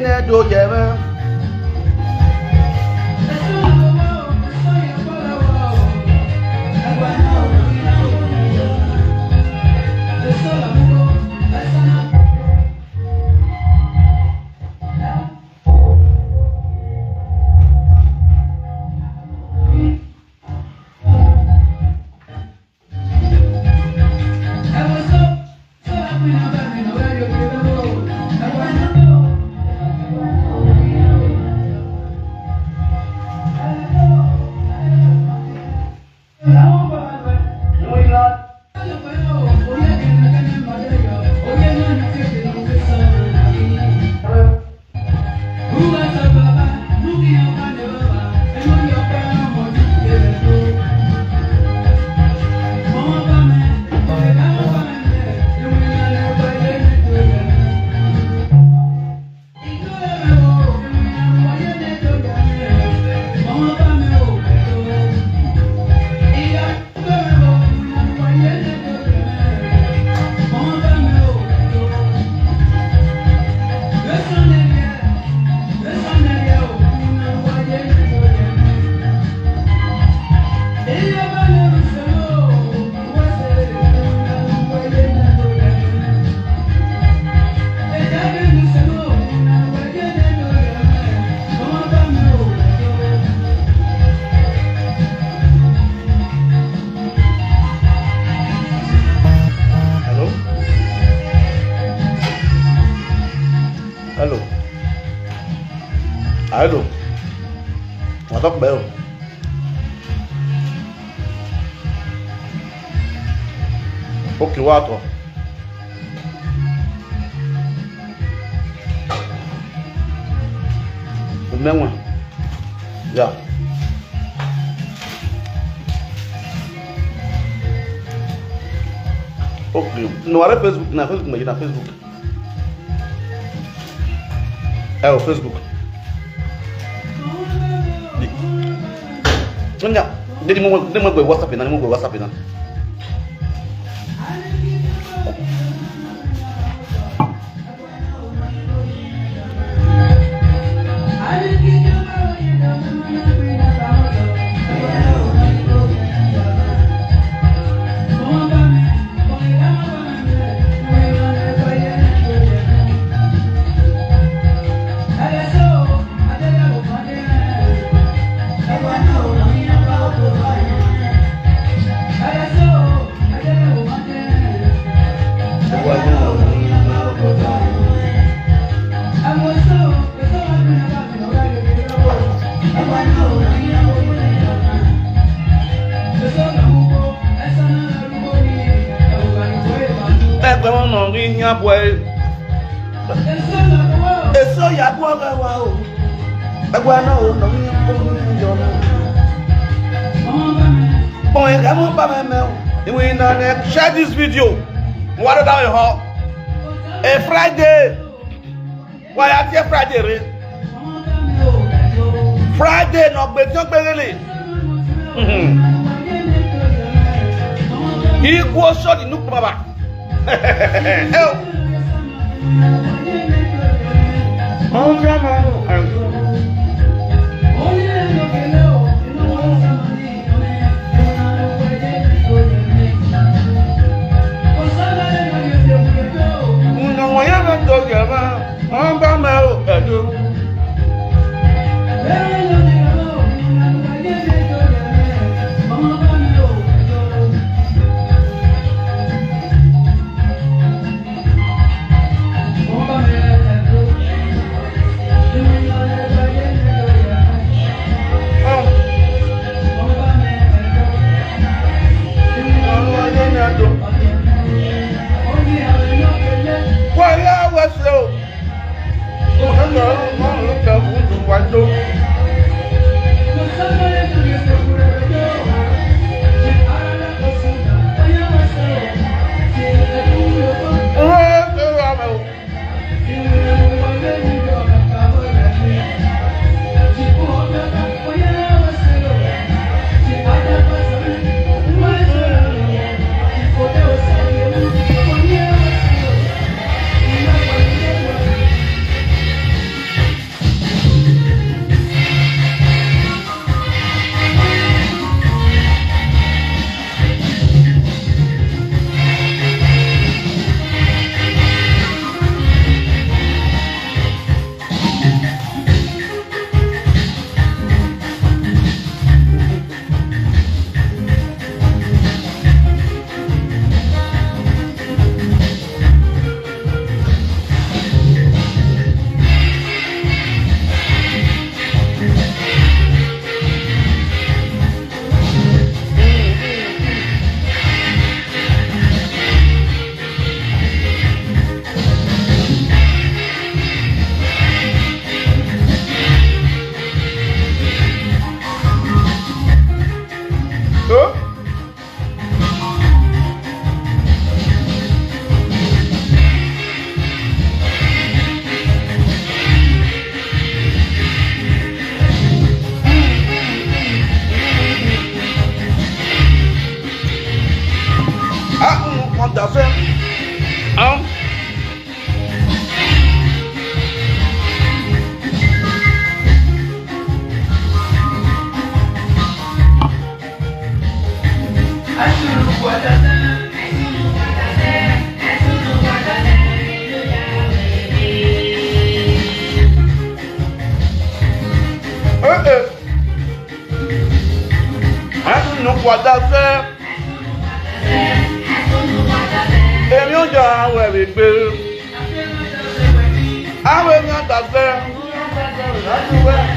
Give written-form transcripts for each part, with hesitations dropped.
ne do jema. Hello. What's up, Bell? Okay, what? Remember? Yeah. Okay. No, I Facebook. Na Facebook, na Facebook. Facebook. Enggak, dia mau gue WhatsApp ini, boy. Eso ya boga wow. Agwana o no mi yo no. Boy, come on, Pamela. We na share this video. What down your hall? A Friday. Why are you Friday? Friday no be really. Equal shot in look baba. Help. Oh, grandma. I don't know what that's. Èmi ò jà àwẹ̀ mi gbé. Àwẹ̀ mi àtàfẹ́.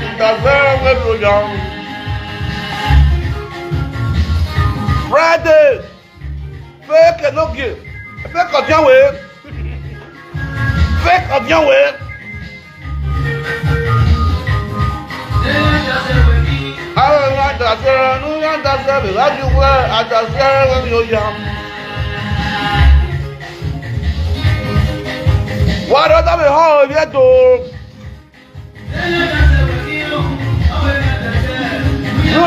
Àtàfẹ́ wẹ̀ ló yọ. Friday. Fake no give. Fake ọ̀dìyàn wẹ̀. Fake ọ̀dìyàn wẹ̀. Àwẹ̀ mi àtàfẹ́. Nú àtàfẹ́ mi lájú wẹ̀ àtàfẹ́ wẹ̀ ló yọ. What other we have yet to? No,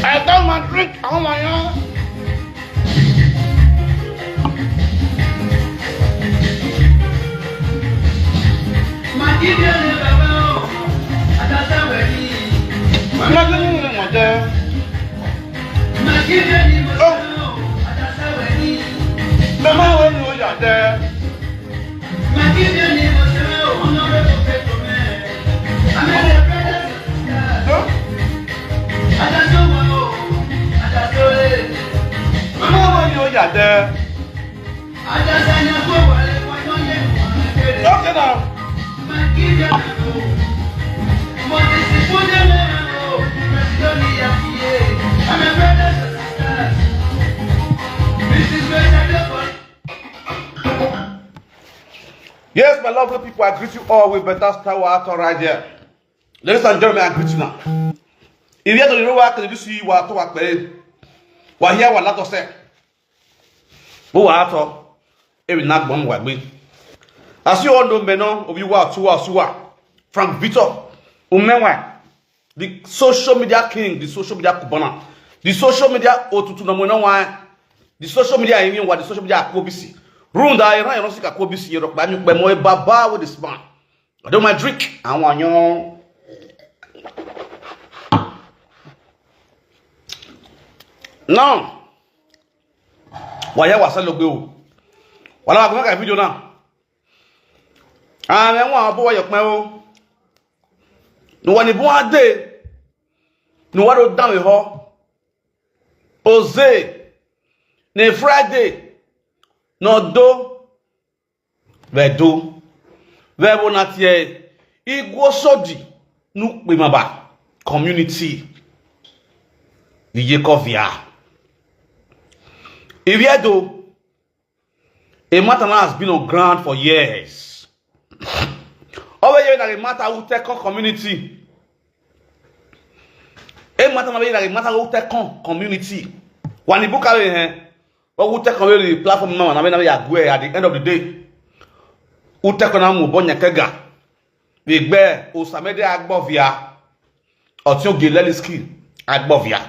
I don't want to drink. Oh my God. Yes, my lovely people, I greet you all with better style water right here. Ladies and gentlemen, I greet you now. If you don't know what to do, see what to work with. What here, what not to say. Who are to? Every night, one way. As you all know, Beno, of you are two Frank Victor, Umewa, the social media king, the social media kubana, the social media otutu no no why, the social media even what the social media akobisi. Runda I don't see akobisi Europe, but I'm more baba with this man. I don't mind drink. I want you. Now, why was I look you? Well, I'm going to make a video now. And I want to boy your mail. No one is born day. No one down with her. Jose. Ne Friday. No do. Ve do. Ve bonatie. Igwo sodi. Nu bimaba. Community. The Yekovia. If you do, a matter has been on ground for years. Over here, that a matter who take on community. A matter that a matter who take on community. When the book are here, but who take on the platform now, and I mean, at the end of the day, who take on Mubonya Kega, the bear, who Samede Agbovia, or Tiogi Leliski Agbovia.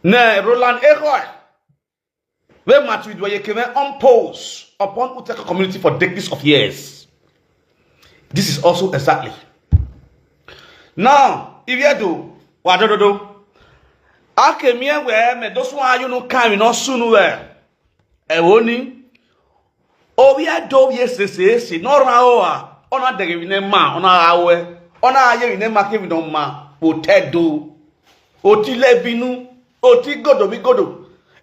Ne Roland Eroy. Where much with where you came on pause upon Utaka community for decades of years. This is also exactly. Now, if you do, what do? I came here where me those one you know come not soon where. E woni. Oh we are do yes no rawa. Ona de we ma ona awe. Ona aye we ma ke we don ma. O tedo. O ti lebinu. O ti godo bi godo.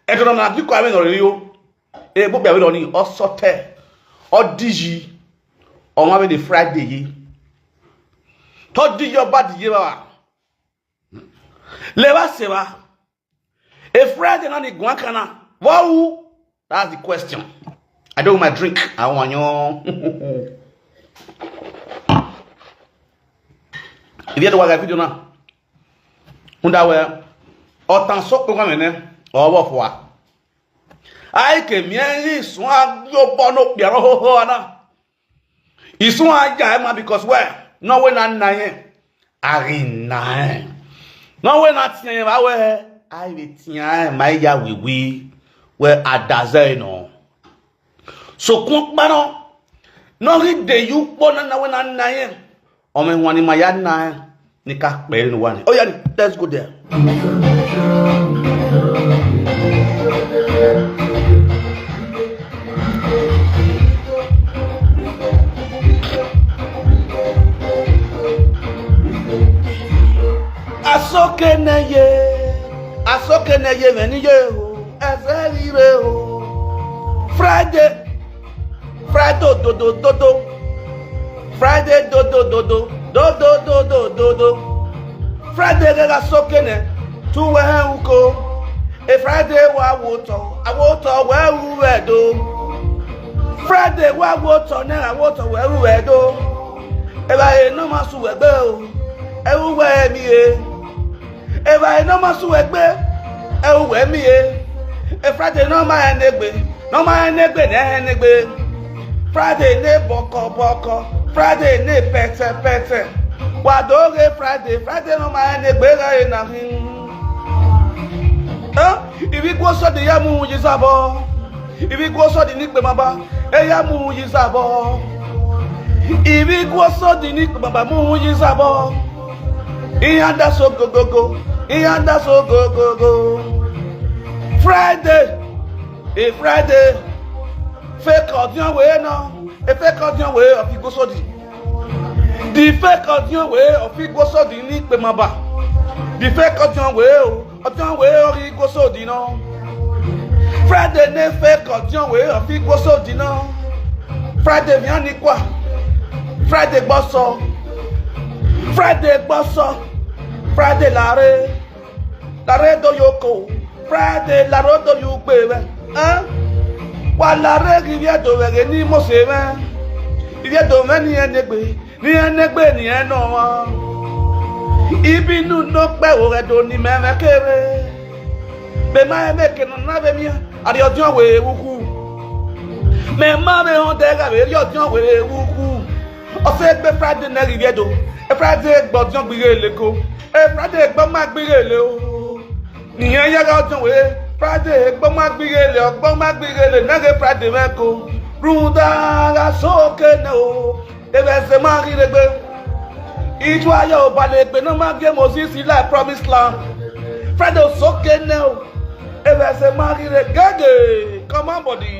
Eto na bi kwa me no rio e bo bia we no ni osote odiji o ma be the Friday yi to di your body ye ba le ba se ba a Friday na ni gwan kana wow, that's the question. I don't my drink I want you. If you do what video now Undawe otan sokwe kwamene owo fwa ai ke mien swa yo bono biaro ho ana isun aja ma because where no we na nanye ari na no we na tian ba we ai be tian mai ya wiwi we adaze no so kun pa no no ri de yu bona na we na nanye o me wani ma ya na ni ka pe no wani oh yeah, let's go there. Asoke neye veni ye o ezerire o Friday Friday do Friday ga soke ne tu we uko e Friday wa woto awoto we uwe do Friday wa woto ne awoto we uwe do e ba e no masu we gbe o e uwe mi e eba no masu egbe e uwe mi e Friday no ma enegbe ne enegbe Friday ne boko Friday ne pete wa doge Friday no ma enegbe ga na hin ibi ko so de ya mu yi sabo ibi ko so de ni pe maba e ya mu yi sabo ibi ko so de ni pe maba mu yi sabo Iyanda so go. Friday. Friday. Fake audience way now. A fake audience way of you go so di. The fake audience way of you go so di ni pe maba. The fake audience way of you go so di no. Friday ne fake audience way of you go so di no. Friday vian ni kwa. Friday bosso. Friday lare do yoko Friday laro do yugbe we wa lare givia do we ni mo se we ivia do me ni enegbe ni eno wa ibinu no pe o re do ni me kere be ma me ke no na be mi ari ojo we wuku me ma me on de ga be ri ojo we wuku o se pe Friday na givia do Friday gbọ̀dọ̀ gbìrè lẹ́kọ́ Friday gbọ́ máa gbìrè lẹ́ o nìyẹn yára ọjọ́ wẹ́ Friday gbọ́ máa gbìrè lẹ́ ọgbọ́n máa gbìrè lẹ́ nẹ́gẹ́ Friday mẹ́kọ́ rúdàrà sókè náà o ẹ̀fẹ̀sẹ̀ máa rí lẹ́gbẹ́ ìjọ ayọ̀ ọ̀bàlẹ̀ ẹgbẹ́ náà máa gé Moses láì promise land Friday sókè náà o ẹ̀fẹ̀sẹ̀ máa rí lẹ́ gẹ́gẹ́ come on body.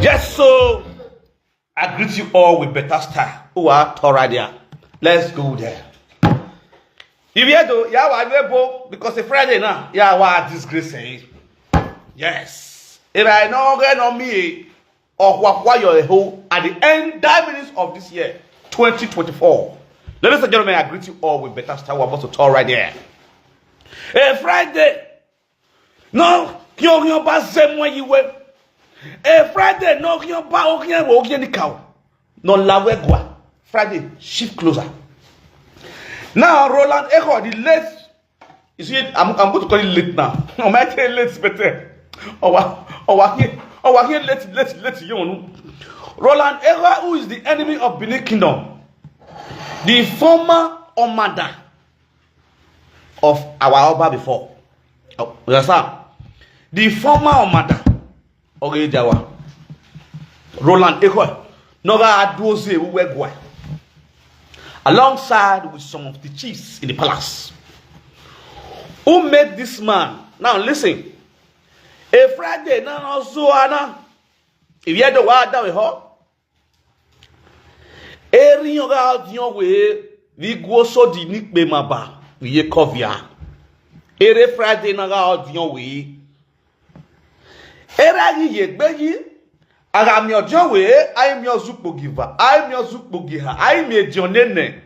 Yes, so I greet you all with better style who are Torah there. Let's go there. If you do, yeah, I will because it's Friday now. Yeah, what disgrace say? Yes. If I know get on me or what you're a whole at the end 9 minutes of this year, 2024. Ladies and gentlemen, I greet you all with better style. We're about to talk right there. Hey, Friday. No, you're about same way you were. Hey, Friday, no, you're about okay, no, la Friday, shift closer. Now, Roland Echo, the late. You see, I'm going to call it late now. I might say late better. Here, let's you know. Roland Echo, who is the enemy of Benin Kingdom, the former Omada of our Oba before. Oh, you understand? The former Omada, okay, Jawa. Roland Echo, Nova Adwose, who were going. Alongside with some of the chiefs in the palace. Who made this man? Now listen. A Friday, now also Anna. If you had the word that we heard, every young way, we go so the nick be maba, we kovia. Every Friday, now out your way. Every year, baby. I am your John way, I am your Zupo giver, I am your Zupo giver, I am your John Nene.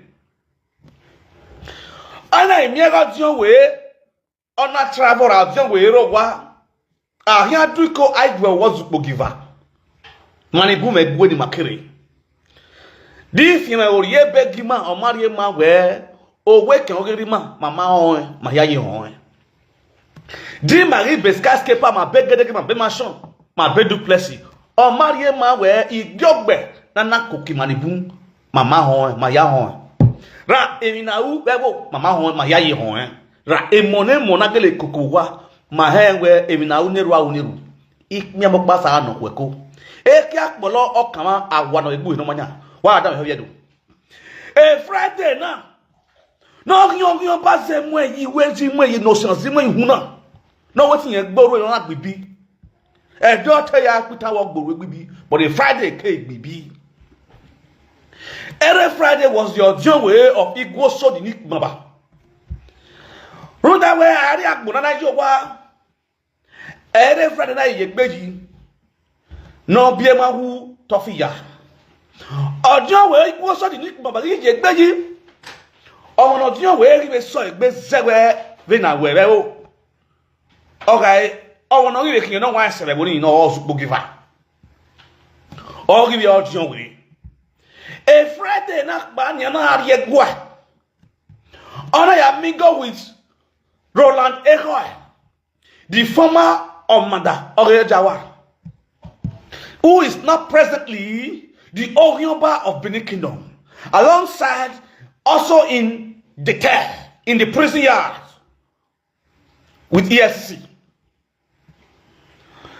And I am your John way, on a travel out your way, Rowa. I hear Duco, I do a Zupo giver. Money boom a good in Makiri. This you know, ye begima or Maria where O weke ogirima mama on ma ya yi on. Di Marie Bescaske pa ma begedege ma be machon ma be duplessis. O marie ma we idiogbe na na koki manibu mama on ma ya on. Ra emina u bebo mama on ma ya yi on. Ra emone monagele kokowa ma henwe emina u neru a uniru. Ikmi amokpa sa no kweko. Eki akpolo okama awano egbu no manya. Wa adam he yedo. E Friday na. No yon ba se mo yi wezi mo yi no san si mo hu na. No wetin yen gboro yon agbibi. E do te ya kuta wo gboro gbibi, but the Friday ke gbibi. Every Friday was your way of equal so the nick maba. Run that way ari agbona na yo wa. Every Friday na ye gbeji. No bi e ma hu tofiya. Ojo we equal so the nick maba ye gbeji. Ọmọ náà tí yóò wé rí bẹ sọ ìgbé zẹ́wẹ́ rí nà wẹ̀rẹ́ o. Okay, ọmọ náà rí bẹ kìí náà wá ẹsẹ̀rẹ̀ bó ní iná ọ̀ṣùpọ̀ gífà. Ọ rí bẹ ọdún wé. A Friday náà pa ní ẹ̀nà àrí ẹgbọ́ ẹ̀. Ọ̀nà yà mingle with Roland Ehoy, the former Ọ̀màdà Ọ̀rẹ́jàwá, who is now presently the Orionba of Benin Kingdom, alongside also in the care, in the prison yard with ESC.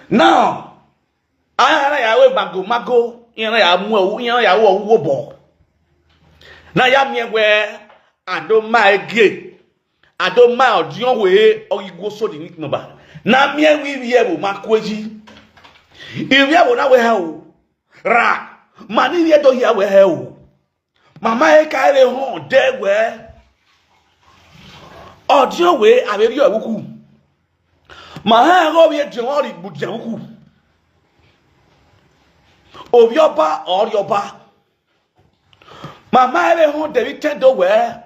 Now, I have mago, ya wo. Now, ya me where I don't mind gay. I don't mind your way or you go so the nick number. Now, me we able makweji. If you have one way, ra, money you don't hear where. Mama e carry home there where audio way I very awuku. Maha go be jori bujawuku. Obioba or yoba. Mama e home there tendo where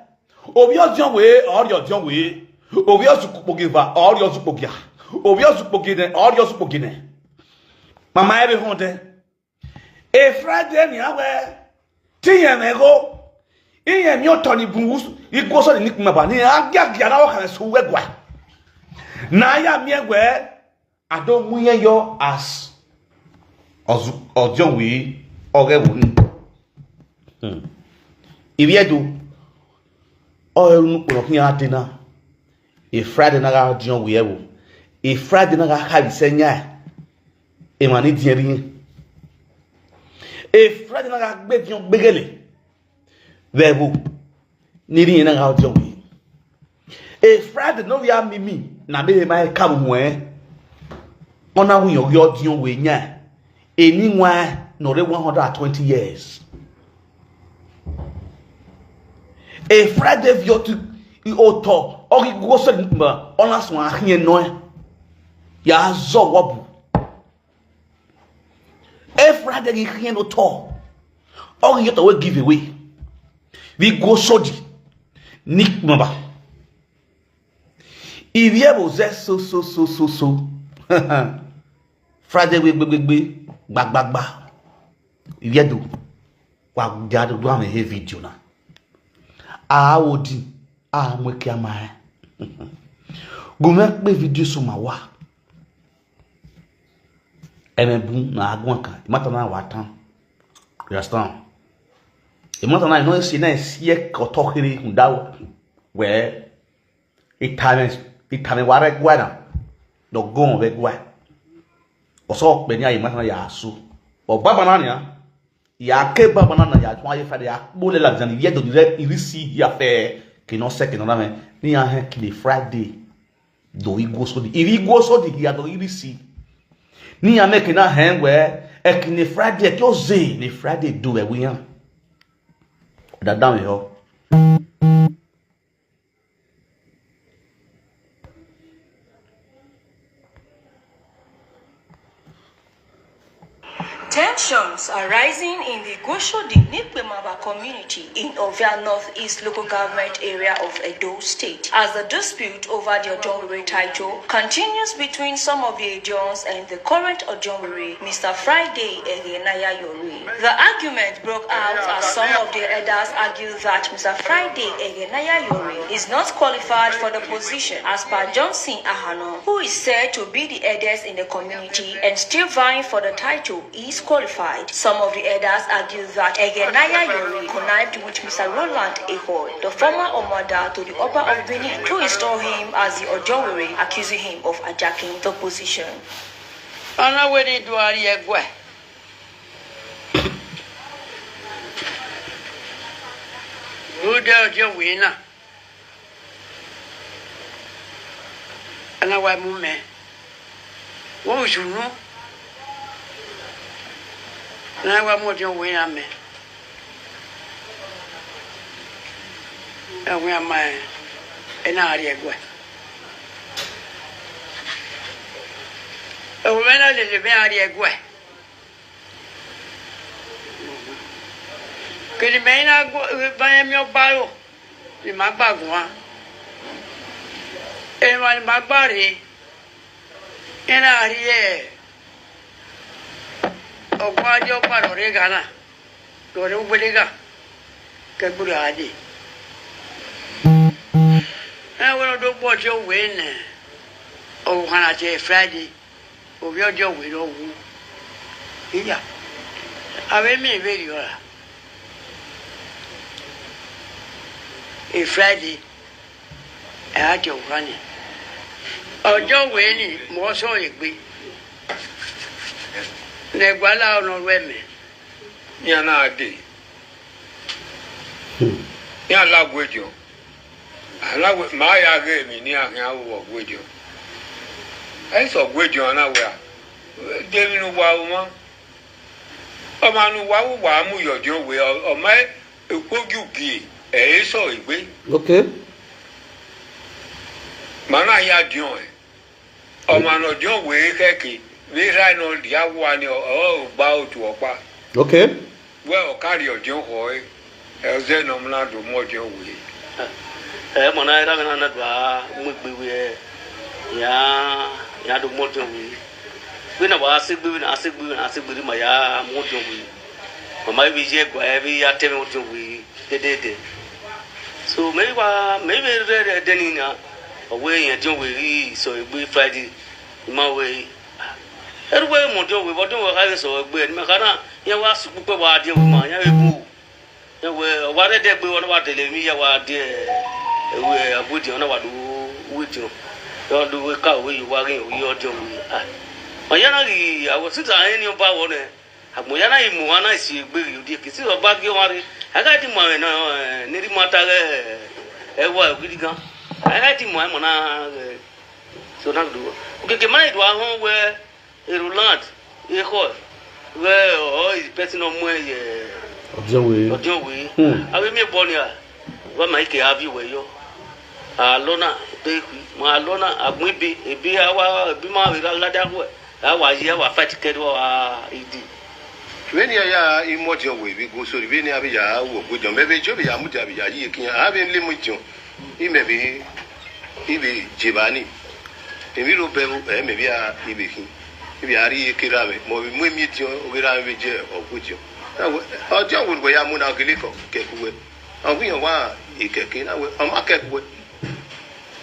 obio jon way or your jon way. Obio sukupogiva or your supogia. Obio supogine or your supogine. Mama e home there. E Friday ni awe tiye nego iye mi otoni bungus igwo so ni kumaba ni agiagia na waka so wegwa na ya mi egwe adon muye yo as ojon wi orewu ibiedu orun poro kin adina e Friday na ga ojon wi ewu e Friday na ga ha bisenya e mani dieri e Friday na ga gbe dion gbegele vebu niri na ga ojo wi e Friday no ya mimi na be ma ka mu ona hu yo dion we nya eni nwa no re 120 years e Friday vio tu oto o gi go so nba ona so ahie no ya zo wobu e Friday gi hie no to o gi to we give away we go soji nick maba if you ever so Friday we gbagba if you do wa jadu do am a video na a odi a mo ki ama gume pe video so ma wa emebu na agun kan imata na wa tan you understand imata na no see na sie kotohiri hundawo we itame ware gwana do gon we gwa oso pe ni ayi imata na ya asu o baba na nia ya ke baba na ya tun aye fa de ya bole la zani ye do dire irisi ya fe que no sé que no la me ni a he ki Friday do igwo so di ya do irisi ni a me ke na he we e ki ni Friday ke o ze ni Friday do we wi yan da down yo Tensions are rising in the Goshodi-Nipemaba community in Ovia Northeast local government area of Edo State as the dispute over the Ojonwere title continues between some of the Ejons and the current Ojonwere, Mr. Friday Egenaya Yori. The argument broke out as some of the elders argued that Mr. Friday Egenaya Yori is not qualified for the position as per Johnson Ahano, who is said to be the eldest in the community and still vying for the title is qualified. Some of the elders argue that Egenaya Yori connived with Mr. Roland Ehol, the former Omada to the Oba of Benin, to install him as the Ojonwere, accusing him of hijacking the position. Ana wedi duari egwe. Ude Ojonwere. Ana wa mume. Wo junu. Na wa mo Ojonwere ame. Awe amae. Ena ari egwe. Omena le be ari egwe. Kedi mena ba mi obaro. Ni magbagun wa. E ma ni magbare. Ena ari e. Ogwa jo paro re gana. Lore ubelega. Ke buru ade. Na wo do bo jo we ne. O kana je Friday. Obi ojo we lo wu. Iya. Ave mi very ora. Friday. A jo kani. Ojo we ni mo so igbe. Ne gwala ono we me. Ya na ade. Ya la gwejo. Ala ma ya ge mi ni akan awo gwejo. I saw gwejo na we a. Devi no wa mo. O ma nu wa wo wa mu yojo we o ma ekoju gi e so igbe. Okay. Mana ya dion e. O ma no dion we keke. We ra no dia wa ni o gba otu opa. Okay. We o carry o dion ho e. E ze no mla do mo dion we. Mona era na dwa mugbe ya do mo dion we. We na wa asegbe ma ya mo dion we. Mama bi je gwa bi ya teme mo dion we. De. So maybe Denny na away and John we so we Friday my way. Everywhere Mojo we what do I so we Macana, ya was super wa dear woman, ya boo. Ya were what a day we want about the me, ya dear. We are good on what do with you. Don't do a cow we wagging your John. Mayana, I was sitting any of our one. Moyana Moana is you dick. See a bag you are. I got him my nearly matter. Ewa Gidigan. I got him my mona. So not do. Okay, my do home where a Roland, a horse, where all is betting on way. Joey. I will make Bonia. What might have you where you are? Lona, my Lona, a maybe a be our Bima with a ladder. I was here, a fat kid or a when you are in motor way, we go so the Venia with your maybe Joby Amutabi, you can have him limit. He may be Giovanni. If you don't maybe if you are here, Kirame, more we meet you, we are with you or put you. Our job would wear Muna Gilico, Kekwe. And we are a Kekin, a market way.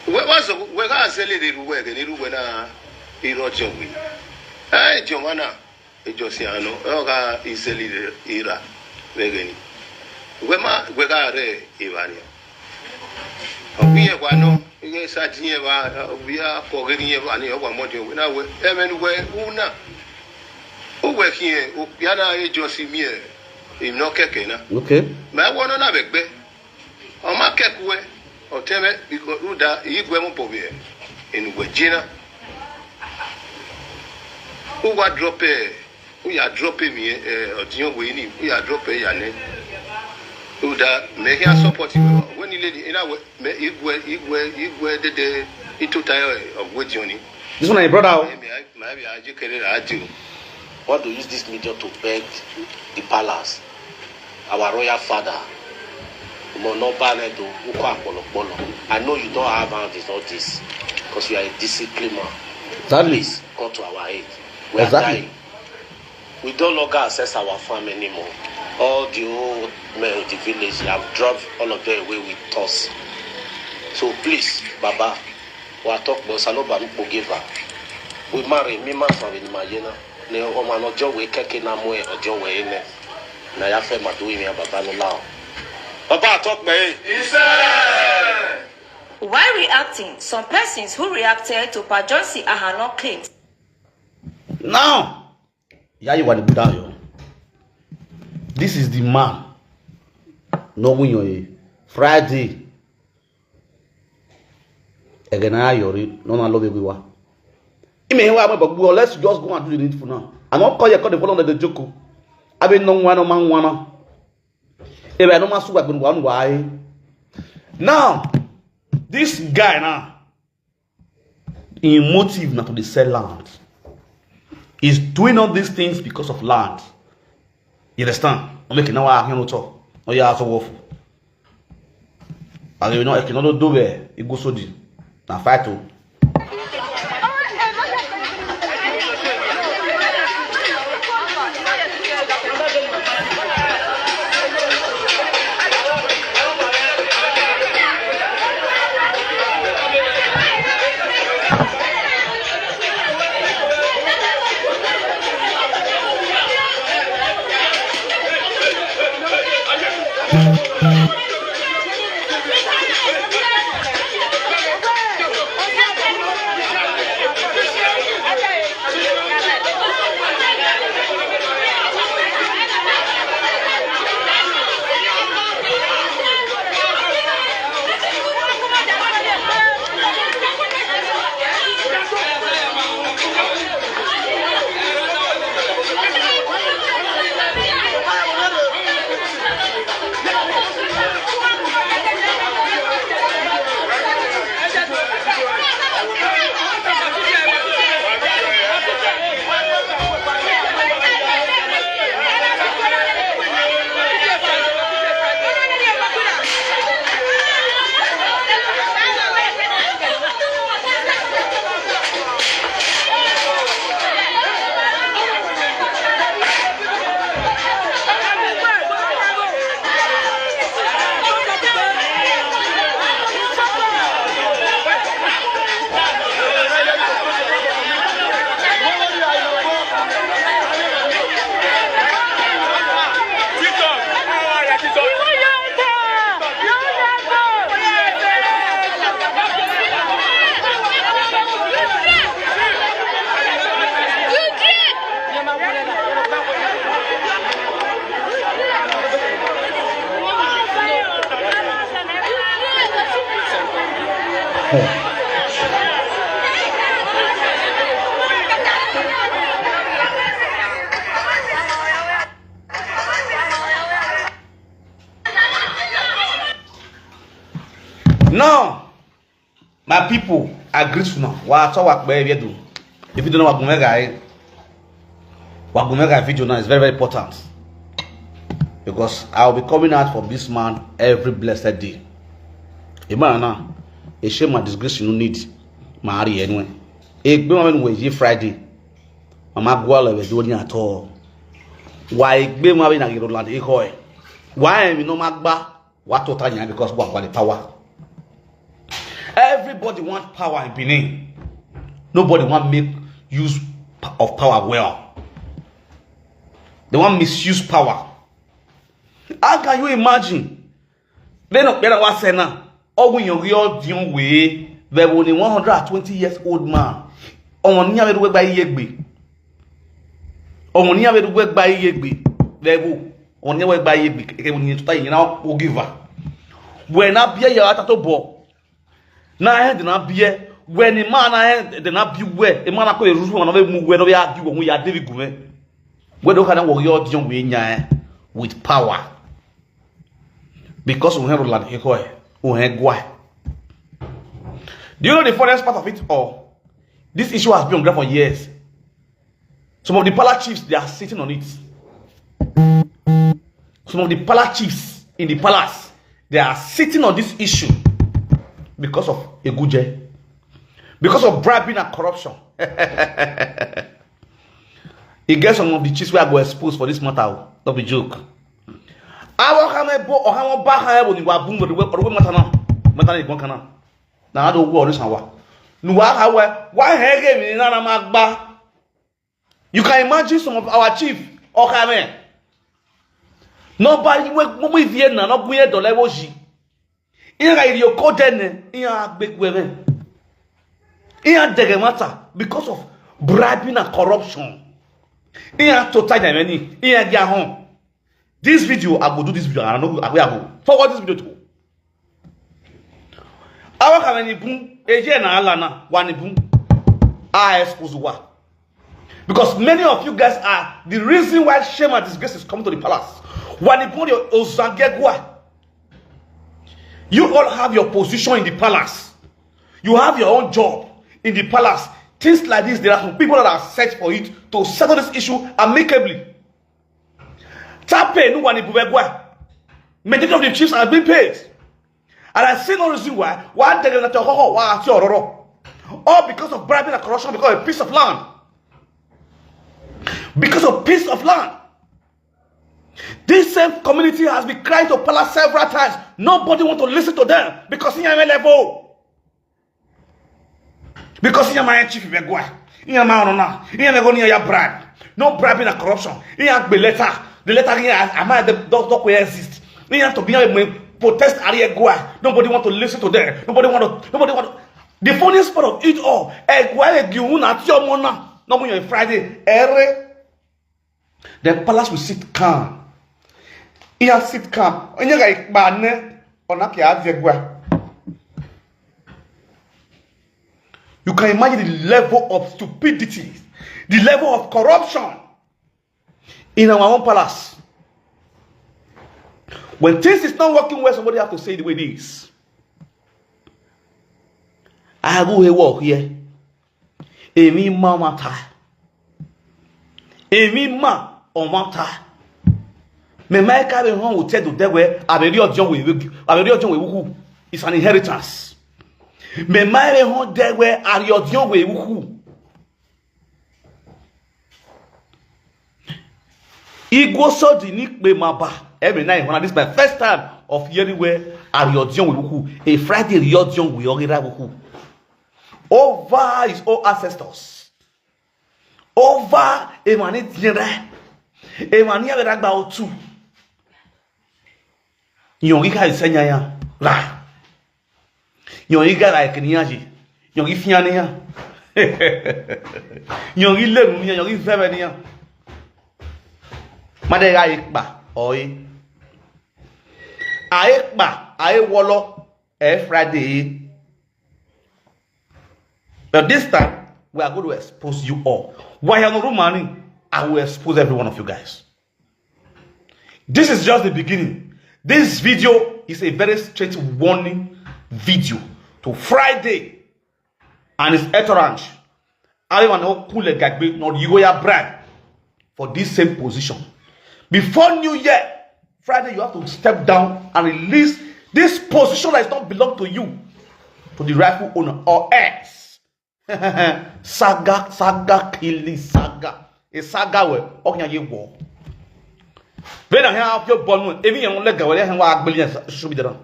Where was the way I said it work and it when I wrote your way. Hey, Giovanna. Josiano, Oga is a leader, Ira, Vegani. Wema, Wegare, Ivania. We are one, yes, I think we are forgetting any of our module. When I went everywhere, Una. Who were here, Yana, Josimir, in no Kekena. Okay. My one on a beg, or my Kekwe, or Teme, because Uda, Iguemo Povia, in Virginia. Who were dropping? We are dropping me or Dion Winnie. We are dropping your name. Who that make us support you when you lady in our equal the into tire of what Johnny. This one I brought out. Maybe I educated. I do. want to use this medium to beg the palace, our royal father. I know you don't have hands in all this because you are a disciplined man. Please come to our aid. We are dying. We don't longer access our farm anymore. All the old men in the village have dropped all of them away with us. So please, Baba, we are talking about Saloba Nupogiva. We marry me, man, from Mayena. Ne Oman Ojo, we keke Namwe, Ojo, we in it. Nayafe Madui, me, Baba Nola. Baba, talk me. While reacting, some persons who reacted to Pajonsi Ahano claims. Now, yeah, you want to put out. This is the man. No win Friday. Again, I yori. No, no, love everyone. Let's just go and do the needful now. I'm not calling the phone on the joke. I've been no one man one. If I don't master one why. Now, this guy now, in motive not to sell land, is doing all these things because of land. You understand? I'm making now I can't talk. Oh yeah, so awful. And you know I cannot do it. It goes so deep. Now fight to. Now, my people agree to now. What we do? If you don't know what Gumega video now is very, very important. Because I will be coming out from this man every blessed day. Imana, a shame and disgrace you need. Marry anyway. A woman will Friday. Mama Guala was doing at all. Why be married a Roland Ehoy? Why am I no magba? What total because what the power? Everybody wants power in Benin. Nobody want make use of power well. They want misuse power. How can you imagine? They not better what say now. Or when you're real young way, there was only 120 years old man. On near the way by Yegbe. On near the way by Yegbe. There will on near way by Yegbe. When you start, you know, will give her. When I be a at a ball. Now I did not be when the man I did not be where the man I call a room and move where we are when we are David Gume. Where do can work your young way with power? Because we have land Ehoy, we have Gua. Do you know the funniest part of it all? This issue has been on ground for years. Some of the palace chiefs, they are sitting on it. Some of the palace chiefs in the palace, they are sitting on this issue because of Eguje, because of bribing and corruption. He gets some of the chiefs where I go exposed for this matter. Don't be joke. I walk or how back when you are boom with the matana. Now I don't worry. Why you can imagine some of our chief OKPAMEN. Nobody we Vienna, not we the level G. In your code, in big women. In the matter because of bribing and corruption. In total many in their home. This video, I will do this video. I know I will forward this video to. Our company boom, Asian Alana, one boom. I expose what. Because many of you guys are the reason why shame and disgrace is coming to the palace. When you put your Ozangegwa, you all have your position in the palace. You have your own job in the palace. Things like this, there are some people that are set for it to settle this issue amicably. Tape no one ibubegwa. Majority of the chiefs are being paid. And I see no reason why one day not all because of bribing and corruption, because of a piece of land. Because of piece of land. This same community has been crying to palace several times. Nobody want to listen to them because in your level. Because in your mind chief ibegwa. In your mind honor. In your level near your bribe. No bribing and corruption. In your letter. The letter here, I might the doctor will exist. We have to be able to protest Ariegua. Nobody want to listen to them. Nobody want to. The funniest part of it all, no Friday, the palace will sit calm. He sit calm. You can imagine the level of stupidity, the level of corruption in our own palace. When things is not working well, somebody have to say the way it is. I go here walk here. Emi mama ta. Emi ma on mata. Me my carry home will tell to them where aberi ojon we it's an inheritance. Me my home there where ari ojon we wuku. Igwoso di nikpe maba. Every night when this is my first time of hearing where Ariodion will a Friday Ariodion will over his own ancestors. Over a manit yere. A mania ragba otu. Yonga is senya la. Yonga like Niaji. Yongi Fiania. Yongi Lemunia, Yongi Femania. Madega Ikba, oi. I wallow every Friday. But this time, we are going to expose you all. Why are no money? I will expose every one of you guys. This is just the beginning. This video is a very straight warning video to Friday and his entourage. I don't know who let Gagbe nor you go brand for this same position. Before New Year, Friday, you have to step down and release this position that does not belong to you, to the rightful owner, or else. Saga, killing saga. A saga where okay you war. When I have your bond, even your leg away and what billions should be done.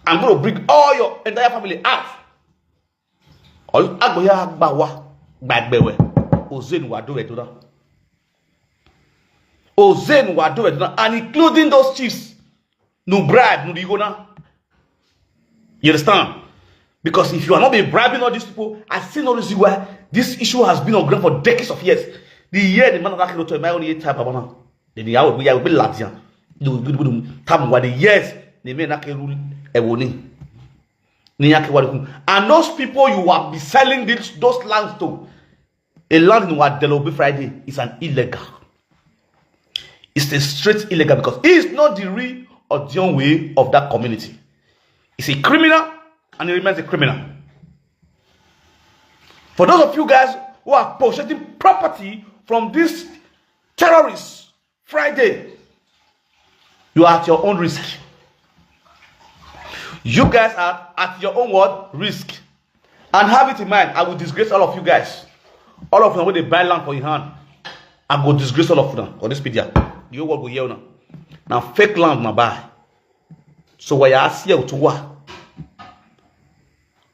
I'm going to bring all your entire family out. All I go here bawa bad bewe. Ozin wa do it to them. Ozen wa do it, and including those chiefs. No bribe, no digona. You understand? Because if you are not being bribing all these people, I see no reason why this issue has been on ground for decades of years. The year the man of that to my only type of man. Then the hour we are be Latian. Time what the years they may not rule a warning. And those people you are be selling those lands to, a land in what Delobe Friday is an illegal. It's a straight illegal because he is not the real or the own way of that community. He's a criminal and he remains a criminal. For those of you guys who are possessing property from these terrorists Friday, you are at your own risk. You guys are at your own what? Risk. And have it in mind, I will disgrace all of you guys. All of them when they buy land for your hand, I will disgrace all of them on this video. You will go here now. Now fake land na buy. So why you see to what?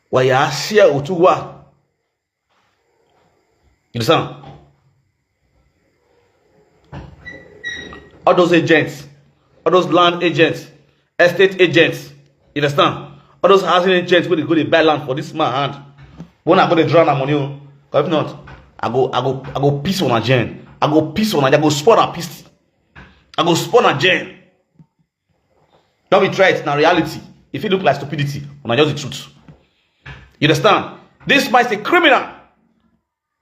Why you see to what? You understand? All those agents, all those land agents, estate agents, you understand? All those housing agents where they go to buy land for this man hand. When I go to draw that money, if not, I go piece on a gen. I go piece on a, I go spawn a piece. I go spawn a gen. Don't be try it now reality. If it look like stupidity, when I just the truth. You understand? This man is a criminal.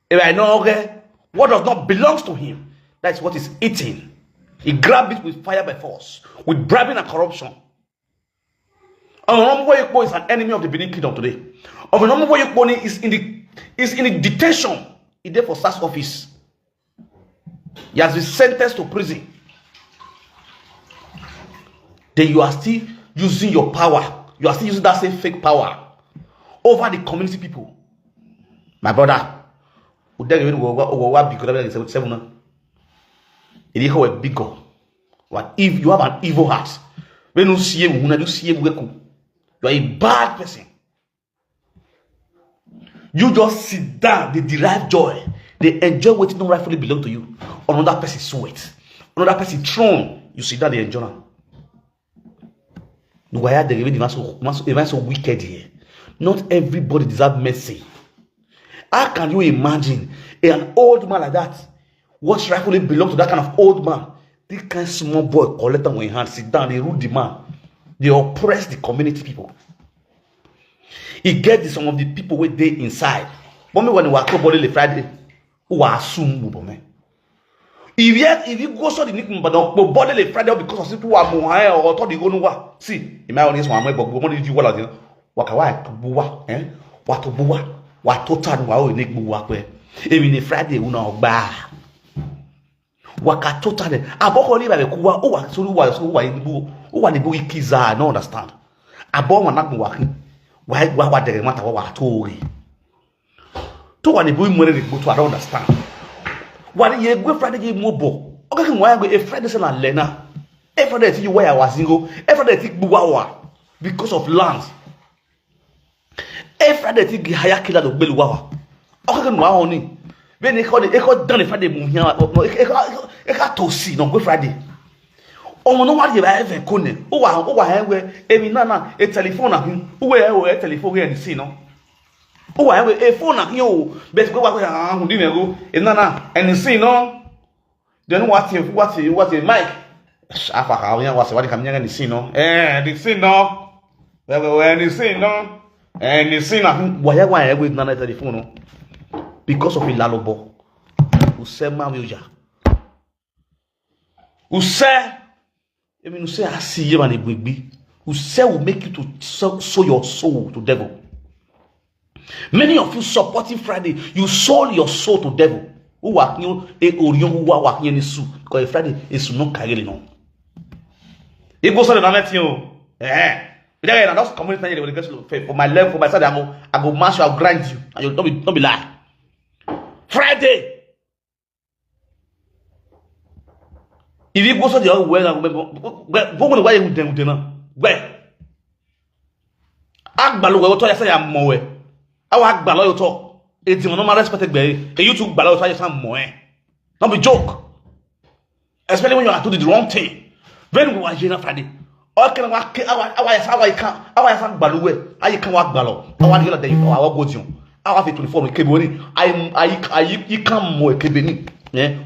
If I know okay, what does not belongs to him, that's what is eating. He grabbed it with fire by force, with bribing and corruption. Onomwoyekpo is an enemy of the Benin Kingdom today. Onomwoyekpo is in the detention. He's there for SAS office. He has been sentenced to prison. Then you are still using your power. You are still using that same fake power over the community people. My brother, what if you have an evil heart? When you see you are a bad person. You just sit down, they derive joy, they enjoy what don't rightfully belong to you. Another person sweat, another person throne, you sit down, they enjoy. Why are they even so wicked here? Not everybody deserves mercy. How can you imagine an old man like that? What rightfully belongs to that kind of old man? This kind of small boy collect them in hand, sit down, they rule the man. They oppress the community people. He gets some of the people where they inside. But me when they walk up body Friday, who are assume me. If you go so the nickname but body Friday because of people who are more or thought they go no see, in my audience one but go money you wala there. Waka wa to buwa what to buwa what to tan wa o nick buwa pe. Even the Friday una ogba. Waka to tan aboko ni ba be kuwa o wa so wa ibu o wa ni bu ikiza no understand. Abo ma nak buwa why the matter what to one the boy money to I don't understand. What you go Friday game mobo? Okay, why go a Friday say na Lena? Every day you where I was single, every day think buwawa because of land. Every day think higher killer to beluwawa. Okay, no honey. When they call done Friday move here, no, it got to see no go Friday. Oh no, what you ever couldn't. Oh, where every nana a telephone at him. Where a telephone here and see no. Oh, I have a phone at you. Best go back who didn't go in nana and see no. Then what's a mic? Shafa how was what coming and see no. The see no. When you see no. And you see nothing. Why I with nana telephone? Because of a lalobo. Who said Mamuja? Who said? I mean, who say I see you and it will be. Who say will make you to sow your soul to devil. Many of you supporting Friday, you sold your soul to devil. Who work you a orion who work in the soup because Friday is no carry no. It goes on the net you. That's community for my love, for my side. I go mash you, I'll grind you, and you'll don't be lie. Friday. If you go to the other way, go where you do now. Where? Agbalo we to say am mo we. Awa agbalo yo to. It's no normal respected be. Can you took balo to say am mo eh? Don't be joke. Especially when you are doing the wrong thing. When we were here Friday. Okay, awa can agbalo we. Ayi kan wa agbalo. Awa dey like awa go diun. Awa fit 24 we keboni. I can mo kebeni.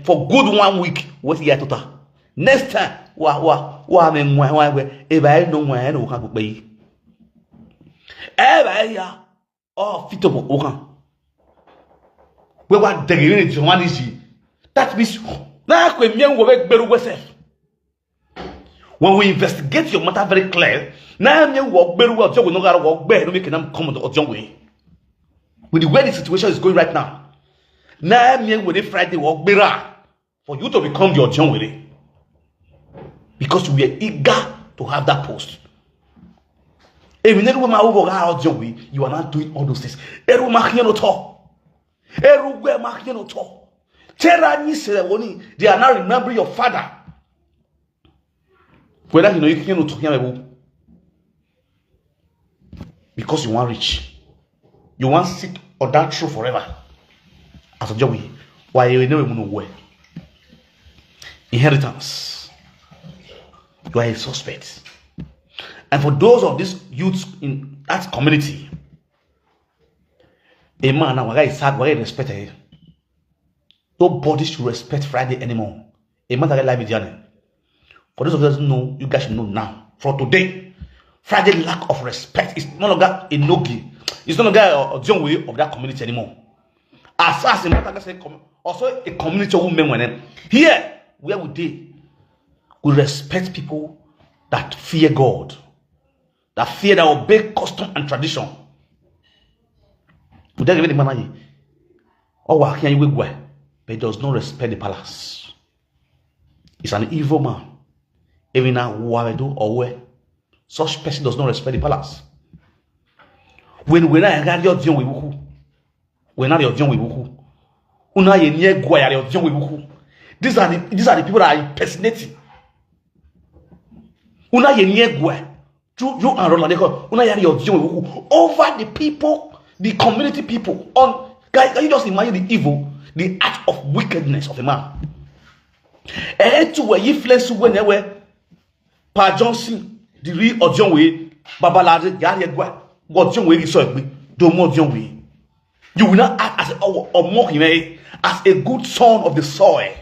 For good 1 week what year total. Next time, wa me nwa we e ba no nwa na wo kan pe yi. E ba ya o fitobo wo kan. We wa degere ni joma ni ji. That means na ko emien wo be gberu we self. When we investigate your matter very clear, na emien wo gberu we ojo no gara wo gbe no make them come on ojo we. With the way the situation is going right now, Na me with Friday walk bera for you to become your John with it. Because we are eager to have that post. If you never you are not doing all those things. They are not remembering your father. Whether you know you can't talk him because you want rich, you want to sit on that throne forever. As a job, why you never know where inheritance. You are a suspect. And for those of these youths in that community, a man now is sad, why respected. Nobody should respect Friday anymore. A man that life is journey. For those of us who know, you guys should know now. For today, Friday lack of respect is no longer a nogi. It's no longer a young way of that community anymore. As far as a matter say, also a community of women. Here, where we did, we respect people that fear God, that fear, that obey custom and tradition. We don't give any money. Or what can you go? But does not respect the palace. It's an evil man. Even now, do or where such person does not respect the palace. When we're not your deal with who, we're not your deal with who. These are the people that are impersonating. You and Roland over the people, the community people. On guys, can you just imagine the evil, the act of wickedness of a man? And to where you flesh whenever Pa Johnson, the real or John Way, Babalade, Yari what John Way is so do more John Way. You will not act as or mock him as a good son of the soil.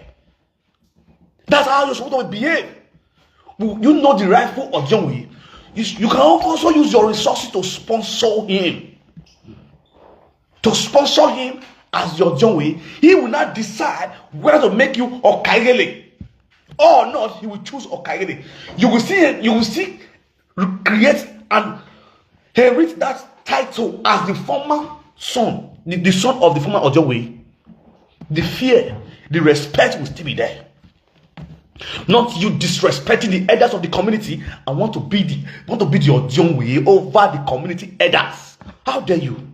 That's how you're supposed to behave. You know the rightful or John Way. You can also use your resources to sponsor him. To sponsor him as your John Way. He will not decide whether to make you Okaigele or not. He will choose Okaigele. You will see create and inherit that title as the former son, the son of the former John Way. The fear, the respect will still be there. Not you disrespecting the elders of the community and want to be your John Way over the community elders. How dare you?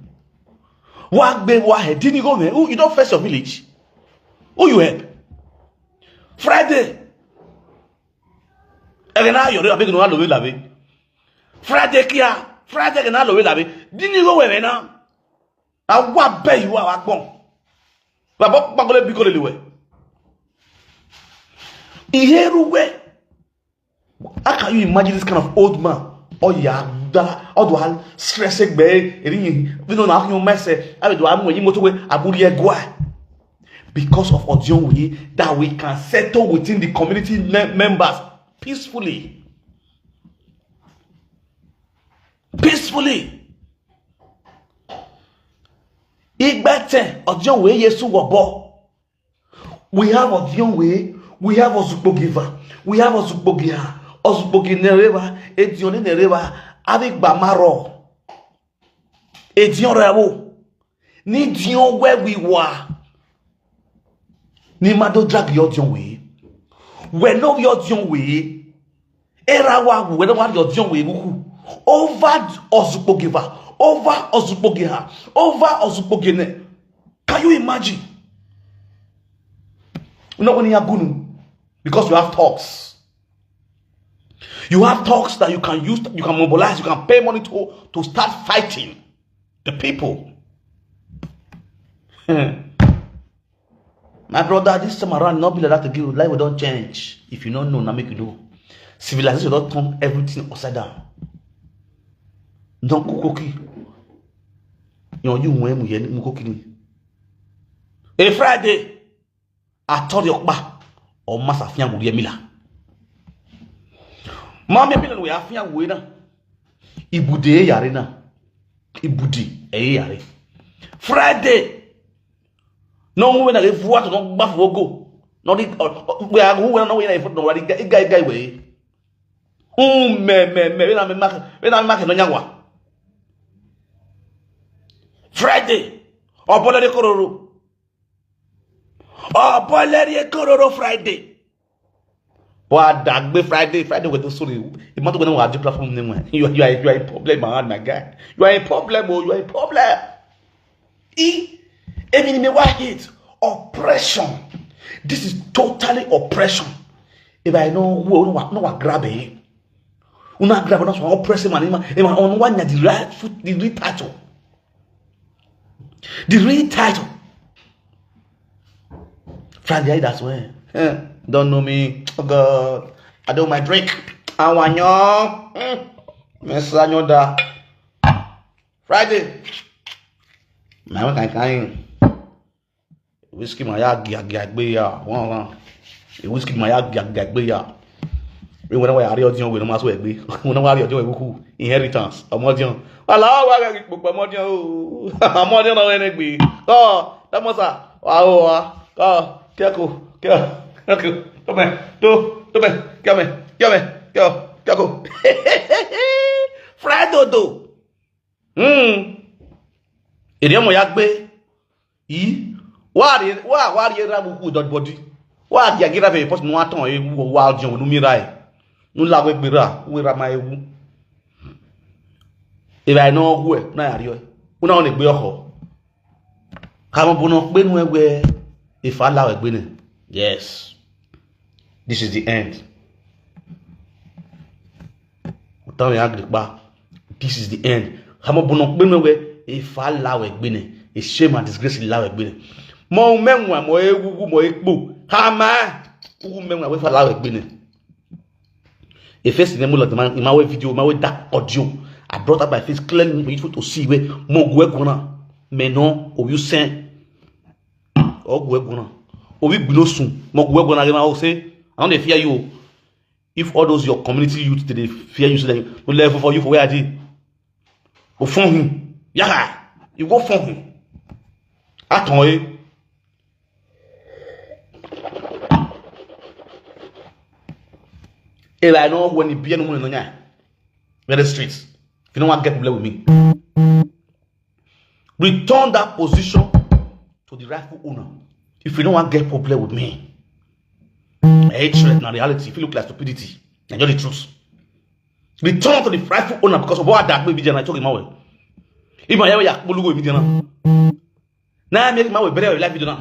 Didn't you go there? You don't face your village. Who you help? Friday. Friday didn't you go where now? I what pay you are born. How can you imagine this kind of old man? Oh yeah, or do I stress it bay? You know now you mess it. I do I'm when you motor way because of Ojon way that we can settle within the community members peacefully. Peacefully. Igbete Ojon way Yesu wabo. We have Ojon way. We have Ozugbogiva. We have Ozugbogia. Ozugboginereva. Edione nereva. Avec Bamaro. Edion Rabo. Ni Dion where we were. Ni Mado drag your Dion way. We know your Dion way. Erawa, we don't want your Dion way. Over Ozugbogiva. Over Ozugbogia. Over Ozugbogine. Can you imagine? Not when you are gunu. Because you have talks. You have talks that you can use, you can mobilize, you can pay money to start fighting the people. My brother, this time around, not be like that to give. Life will don't change. If you don't know, now make you know. Civilization will not turn everything upside down. Don't cookie. You win cooking. A Friday, I told you back. Or Masafia Mudia Mila. Mamma Milan, we have a winner. Ibude Yarina. Ibudi, a yare. Friday. No one if what don't buff will go. Not we are who will know when I put no guy way. When I'm marking on Yawa. Friday. Or Bola de Cororo. Oh, boy, let it go Friday. Boy, that be Friday with the story. You must go on the platform name. You are a problem, my guy. You are a problem, you are a problem. Even me what hate oppression. This is totally oppression. If I know who no grab it. Una grab not oppressive man. On one the real title. The real title. Friday, that's where. Don't know me. Oh God. I do my drink. I want you. Mess Friday. My kind. Whiskey my yag be ya. Whiskey my yag be ya. We went away. I read you with a mass way. We know why you're doing inheritance. A modern. Allow I book a modern. A modern or anything. Oh, that was a. Oh, Kiako. Come go. Fredo. Idiom yagbe. Why you have a good body? Why you get a person no aton e wild John no mirai. No la we gbera, we ra my ewu. If I know who na ari una on egbe oho. Ka mo bono pe nu egbe if Allah egbe ni. Yes. This is the end. This is the end. Ka mo bono pe nu egbe if Allah egbe ni. A shame and disgrace in Allah egbe ni. Mo menwa mo ewu mo ekpo. Kama u menwa we fa Allah egbe ni. A face in the middle of the man in my video, my way that audio. I brought up my face clearly for you to see where more gonna menon or you send or gonna or we no soon. More gonna I say, I don't fear you. If all those your community youth they fear you, so they will level for you for where I did. Go phone him. Yeah, you go phone him. Attends. If I know when you be no money no the streets. If you don't want to get problem with me, return that position to the rightful owner. If you don't want to get problem with me, hatred na reality. If you look like stupidity, I just the truth. Return to the rightful owner because of what that baby jana talking my way. If my ya bulugo mi jana. Na make my way better life video na.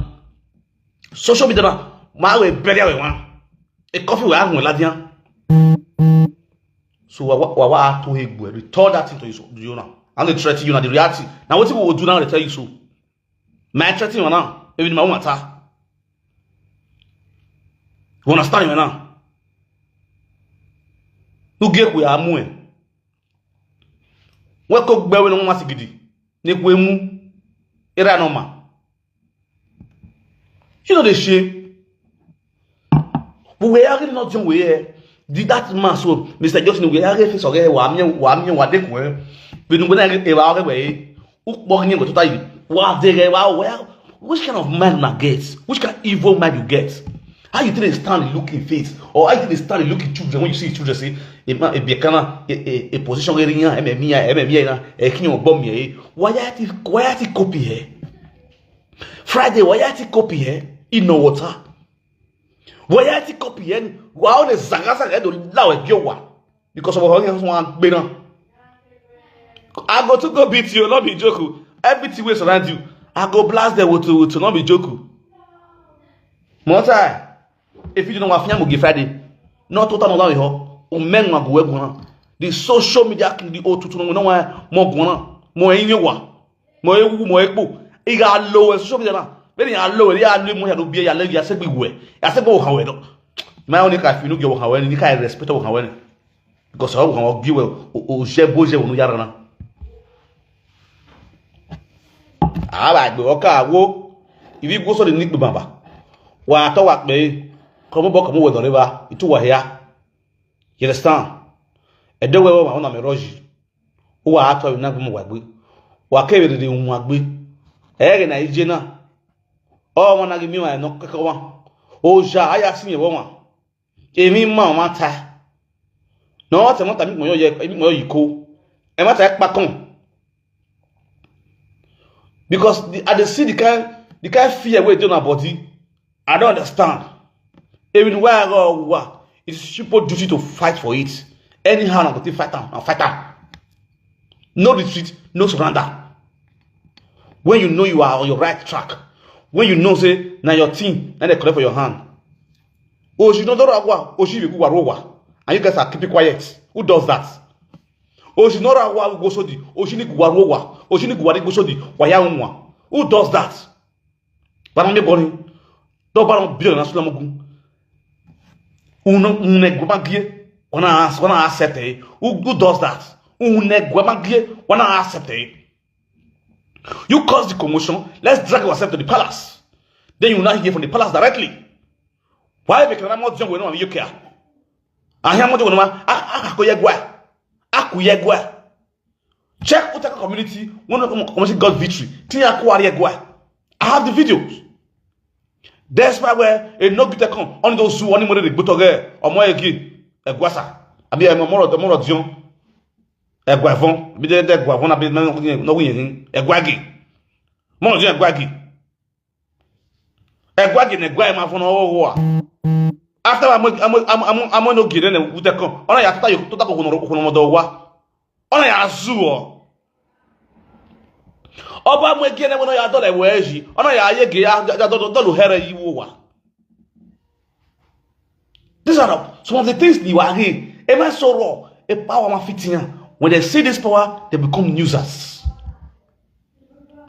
Social media na my way better way one. A coffee we have with ladian. So what to hegbu return that into you now. I'm the threat you now the reality. Now what we will do now they tell you so. My threatening you now. Even my own matter. You understand me now? You get we are moving. What cook bear no masigidi. Nekwemu. Era no ma. You know the shame. But we are really not doing we did that man so Mr. Johnson we are face okay wa mi wa de ko be nu na e wa we ukpo ni go to tai wa de wa which kind of man na get which kind of evil man you get how you think they stand looking face or how you think they stand looking children when you see children say e be kana a position where yan ememia na e kin o bomb ye why you copy here Friday why you copy here in no water why you copy here wow the zagasa get to lawe biowa because of one bena I go to go beat you not be joke everything wey surround you I go blast them to not be joke more time if you don't want to give Friday not total no ho o men go we go the social media king the otutu no wa mo go mo enyewa mo ewu mo ekpo I ga low social media na when you are low ya lo mo ya do bia ya le ya se gbe we ya se gbe ha we do my only ka fi no ge wo ha we ni ka respect wo ha we because how wo gi we o je boje wo no yara na ba gbe o ka wo ibi go so de ni gbe baba wa to wa pe ko mo bo ko mo we do river itu wa here you understand e de we wo na me roji o wa ato na gbe mo wa gbe wa ke be de hu agbe e ge na ije na o mo na gi mi wa no keke wa o ja aya si ye wo wa emi ma ma ta no te mo ta mi mo yo yiko e ma ta pa kon because I dey see the kind fear wey dey na body I don't understand. Even where I go, it's people's duty to fight for it. Anyhow, I'm going to fight them. I'll fight them. No retreat, no surrender. When you know you are on your right track, when you know, say, now your team, now they collect for your hand. Oh, she don't know oh, she will go and you guys are keeping quiet. Who does that? Oh, she not go so di. Oh, she need go oh, she need go so di. Who does that? But I'm not going. Don't buy billion national mugu. Who does that? You cause the commotion. Let's drag ourselves to the palace. Then you will not hear from the palace directly. Why make an amount of young women you care? I hear more check Utaka community. One of the community got victory. I have the videos. That's why where a no good come only those who only money but or more again. A guasa. I be a more of John. A guavon. Be there guavon. I be no winning. A guagi. More than a guagi. A guagi and a guai for no. After I'm no getting a good come. Only after you to talk on Only a zoo. Oba mwegene wono ya dole weji ona ya yege ya dolu here yiwo. These are some of the things you are here. Am so raw? A power ma fitinya. When they see this power, they become users.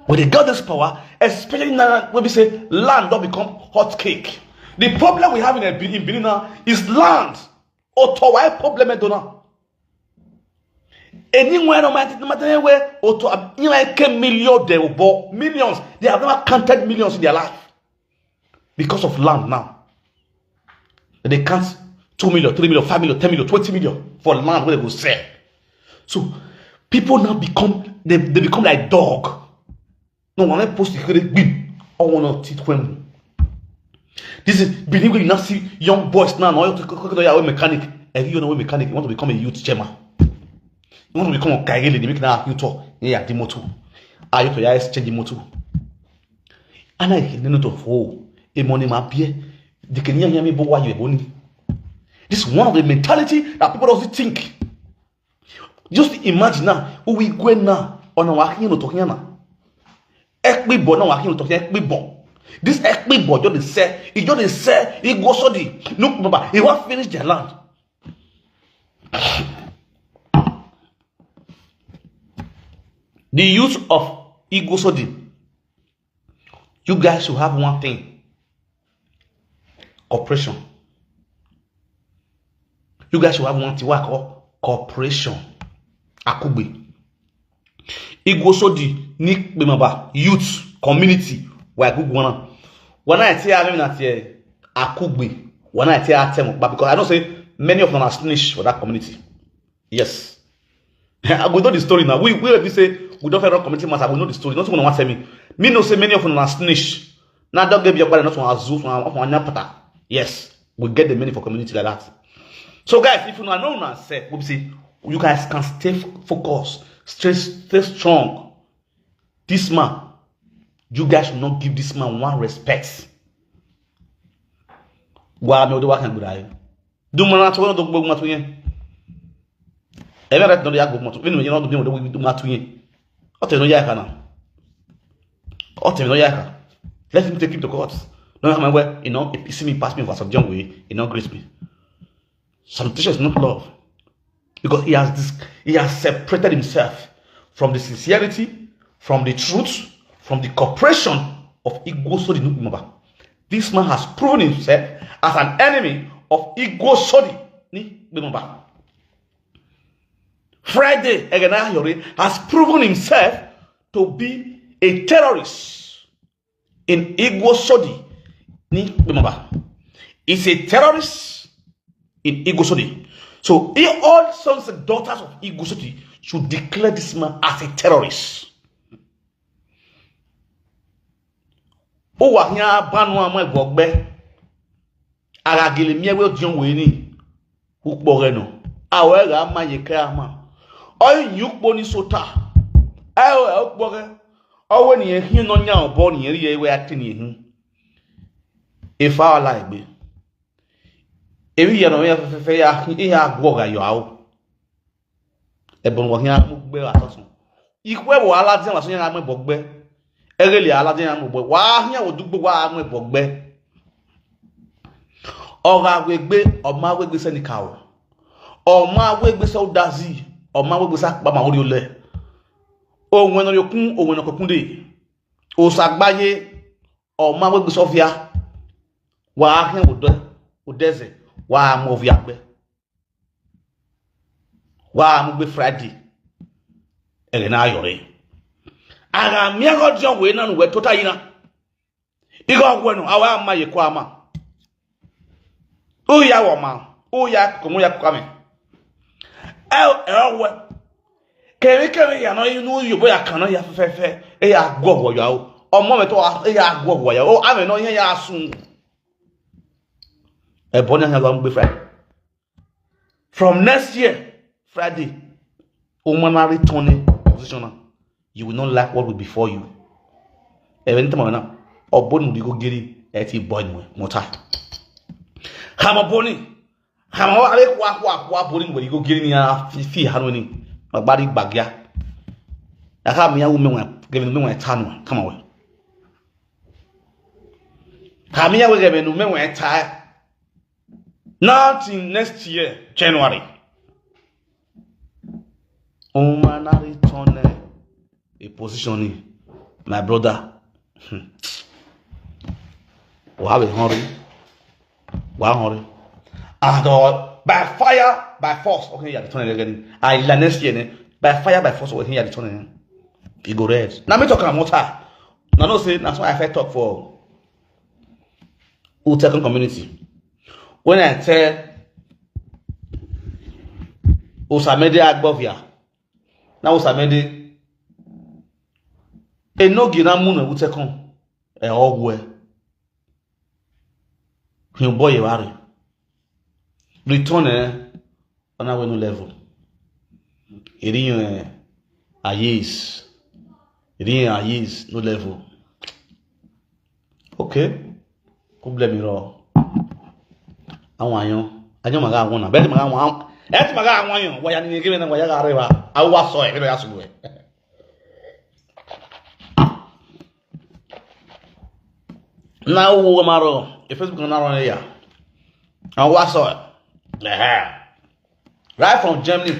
When they got this power, especially now when we say land don't become hot cake. The problem we have in Benin now is land. Why problem don't. Anywhere no matter where millions, they have never counted millions in their life because of land now. They count 2 million, 3 million, 5 million, 10 million, 20 million for land where they will sell. So people now become they become like dog. No one ever post the or one of teeth when this is believe you now see young boys now no mechanic and you know mechanic you want to become a youth chairman. You want to become a guy, they make now you talk. Yeah, the motor. Are you to exchange the motor? And I can not of a money map here. They can hear me, but why you only? This is one of the mentality that people don't think. Just imagine now who we go now on our working talking now. Ekbi bo now working talking ekbi bo. This ekbi bo just say, it just say, it goes so the look, Baba, he won't finish their land. The use of ego sodi. You guys should have one thing. Cooperation. You guys should have one thing. What I call cooperation. Akugbe. Ego sodi ni bemaba youth community. Why good one? When I say I mean that akugbe. When I say I tell but because I don't say many of them are snitch for that community. Yes. I will know the story now. We say we don't federal community matter. We know the story. Not someone want to tell me. Me no say many of them are snitch. Now don't give your body not from Azul from yes, we get the money for community like that. So guys, if you know now say, we say you guys can stay focused, stay strong. This man, you guys should not give this man one respect. Why me do what can do? Do man to do gbogbo matu yen. E me right no dey gbogbo matu. Me no you no do matu yen. O te no yaka na. O te no yaka. Let him take him to court. No have my way, you know, if you see me pass me for some young way, you know, grace me. Some teachers not love. Because he has separated himself from the sincerity, from the truth, from the cooperation of Ego Sodi Nukmaba. This man has proven himself as an enemy of Ego Sodi Nukmaba. Friday Egenahiyori has proven himself to be a terrorist in Ego Sodi Nukmaba. He's a terrorist in Ego Sodi. So all sons and daughters of Ego Sodi should declare this man as a terrorist. O wa nya banu amo egbogbe aragele miewe odion we ni ukpore no awe ga maye ka ma oyin ukpo ni sota awe ukpore owo ni ehin no nya obo ni eri ewe ati ni ehin if I like me. If you know, if I go, you out. A bon walking out, Ikwe wo Aladdin was young ame bogbe. Ereli Aladdin ame bogbe. Wa hia wo dugbo wa ame bogbe. Ora wegbe, oma wegbe se nikawo. Oma wegbe se odazi, oma wegbe sa pa ma ori ole. O weno yokun, o weno kokunde. O sagbaye, oma wegbe sofia. Wa hia wo deze, wa ame ovia gbe. Wa ame gbe Friday. Elena yore. Aga miago John we na we tota yina. Igo gwenu awa ama ye kwa ama. Uya wo ma. Uya komo ya kwame. We. Kemi ya no inu yubo ya kan ya fefe. E ya gwo ya o. Omo me to e ya gwo ya o. Ame no ya asun. E bonya ya go Friday. From next year Friday. Umanari turning position. You will not like what will be before you. Even time now, or bone will go get it boy mota. Hama boni. Hama wa boni will go get me fee harmony. My body bagya. I have me a woman giving me my tan. Come away. Hamia will give me no man tie. Not in next year, January. Umanari turn a position, my brother. We have a hurry. And by fire, by force. Okay, yeah, the turn again. I learn next year. By fire, by force. Okay, yeah, the turn. You go red. Now me talk about water. Now no say that's why I first talk for Utekon community. When I tell Osamede Agbovia. Now Osamede enogi na mu na Utekon e ogwe. Hin boy ware. Return on our level. Iri ayis. Iri ayis no level. Okay. Problem iro. Awanyo, anyo maga wona. Be maga wan. Et maga awanyo. Wa ya ni ngebe na wa ya ga rewa. Awa so e be ya suwe. Na wo maro. E Facebook na ron ya. Awa so. Right from Germany.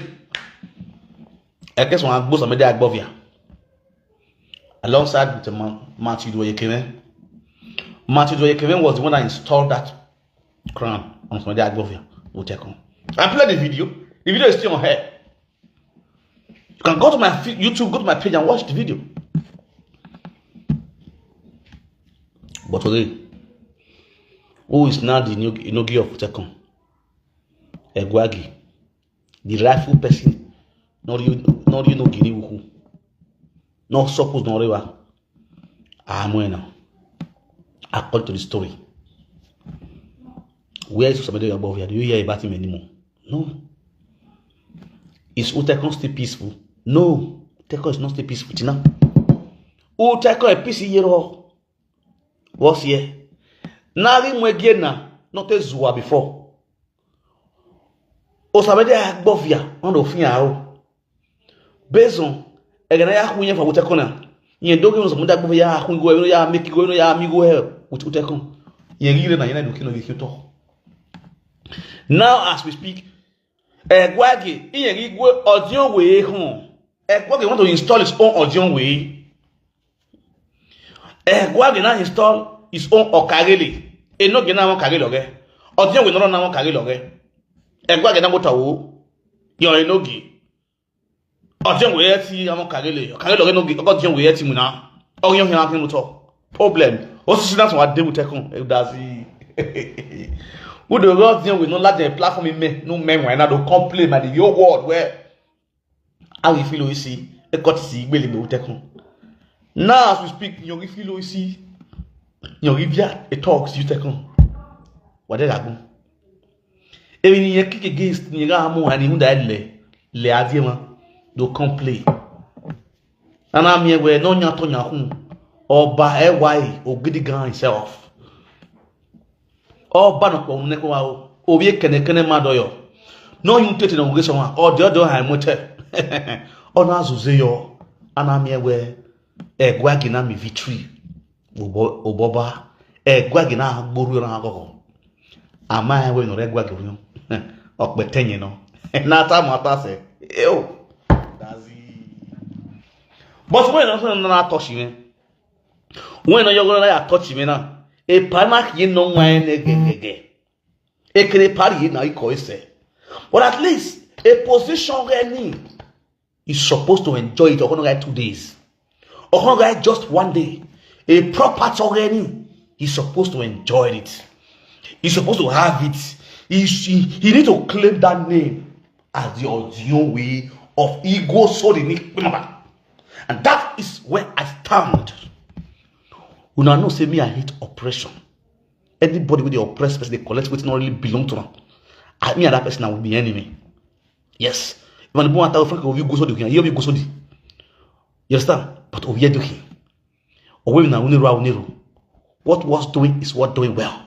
I guess one goes on media Agbovia. Alongside with Matthew Doyekemen. Matthew Doyekemen was the one that installed that crown on media Agbovia. I played the video. The video is still on here. You can go to my YouTube, go to my page and watch the video. But today, who is now the Inogi of Utekon? Egwagi, the rightful person, not you know Guinea who, not suppose no river. Now, according to the story, where is somebody above here? Do you hear about him anymore? No. Is Utekon still peaceful? No. Utekon is not still peaceful. Tina. Utekon is peaceful here. What's here? Nari mwegena not a zua before. Osamede Agbovia on the fiao. Beson, egana ya hunye fa Utekona. Yen dogi no samunda Agbovia ya hungo no ya make go no ya amigo help with Utekon. Yen gire na yena do kino gikito. Now as we speak, Egwagi yen igwe audio way hon. Egwagi want to install his own audio way. Egwagi now install his own okagele. E no gena won kagele oge. Audio we no na won kagele oge. Egwagi na mota wo. Yo enogi. Audio we eti amon kagele. Kagele oge no gi audio we eti mu na. Oyo hin akin moto. Problem. Osisi that one dey Utekon. E dazi. Who the Lord deal with no let the platform in me, no men when I don't complain by the your word where how you feel you see a cut see really be Utekon. Now as we speak, you feel you see you revia it talks Utekon. What did I go? Even you kick against Niramu and you died le adiema do complain. And I'm here where no nyatonya or by a why or giddy guy himself. o ba no ko ne ko wa obi kene madoyo no you tete no ngeso wa o de odo ha mote ono azuze yo ana mi ewe egwa gina mi victory oboba egwa gina gboru na agogo ama ewe no egwa gboru okpetenye no na ta mata se dazi but when no na touch me when no yogo na touch me na e pana ki no wan egege ekere pari na iko ise but at least a position any is supposed to enjoy it or 2 days or just 1 day. A property already is supposed to enjoy it. He's supposed to have it. He need to claim that name as the original way of ego soul in it. And that is where I stand. You know say me I hate oppression. Anybody with the oppressed person, they collect what not really belong to them. I me and that person I will be enemy. Yes. When the boy Frank of you go so do you go so. You understand? But over here do he. Or na uniru. What was doing is what doing well.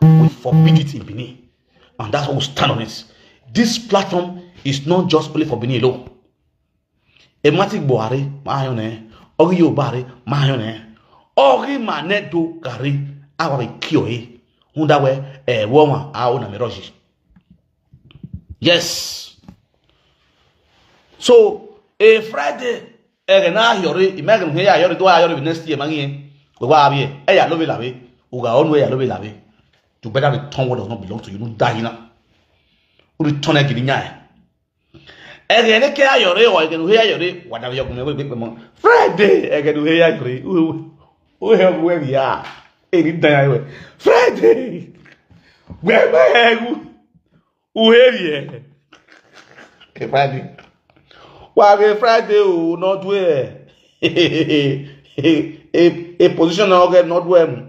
We forbid it in Benin. And that's what we stand on it. This platform is not just only for Benin alone. Ematic Boare, Mayone, Ori Yobare, Mayone, Ori Manedo Gari, our Kioe, Undawe, a woman, our Nameroji. Yes. So, a Friday, imagine here, I do I next year, Mangy, Wabi, I love it, Uga on way, I love it, to better return what does not belong to you, no dina. Return a giving eye. Again, I care your I can hear your whatever you're going to be. Friday, I can hear you. Where we are. Any day. Friday, where my where Friday. Why Friday, not where a position not where.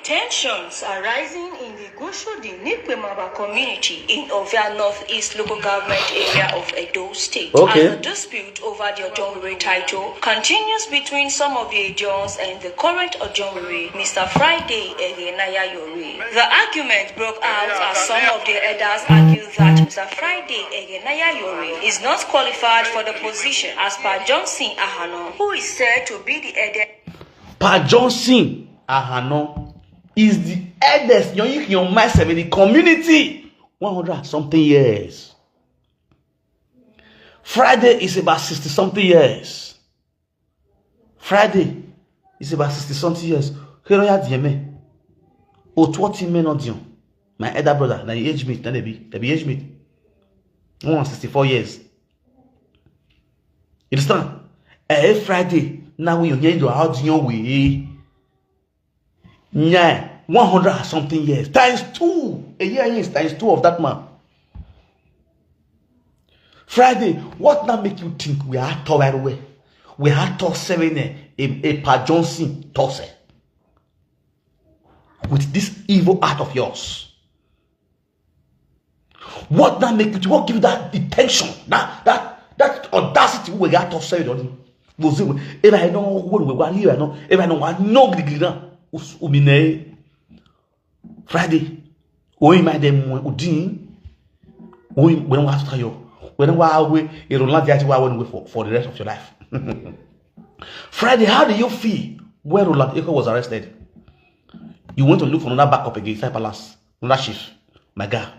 Tensions are rising in the Goshodi-Nikpemaba community in Ovia Northeast local government area of Edo State. Okay. As the dispute over the Ojonwere title continues between some of the Ejons and the current Ojonwere, Mr. Friday Egenaya Yori. The argument broke out as some of the elders argued that Mr. Friday Egenaya Yori is not qualified for the position as per Johnson Ahano, who is said to be the elder. Pa Johnson Ahano is the eldest young myself in the community 100 something years. Friday is about 60 something years. Friday is about 60 something years. Heroya dieme. O 20 men on dion. My elder brother, na age mate, na they be age mate. 164 years. You understand? Friday, now we hear you out dion way. Yeah, 100 something years times 2. A year is times 2 of that man. Friday, what now make you think we are tall right away? We are tall 7 a Pa Johnson toss with this evil art of yours. What now make you what give you that detention, that audacity we got to say on if I know what we want here, if I know what no umine Friday we might them udin we when we to you when we it will not just for the rest of your life. Friday, how do you feel when Roland Eko was arrested? You went to look for another backup against Palace, another chief, my guy.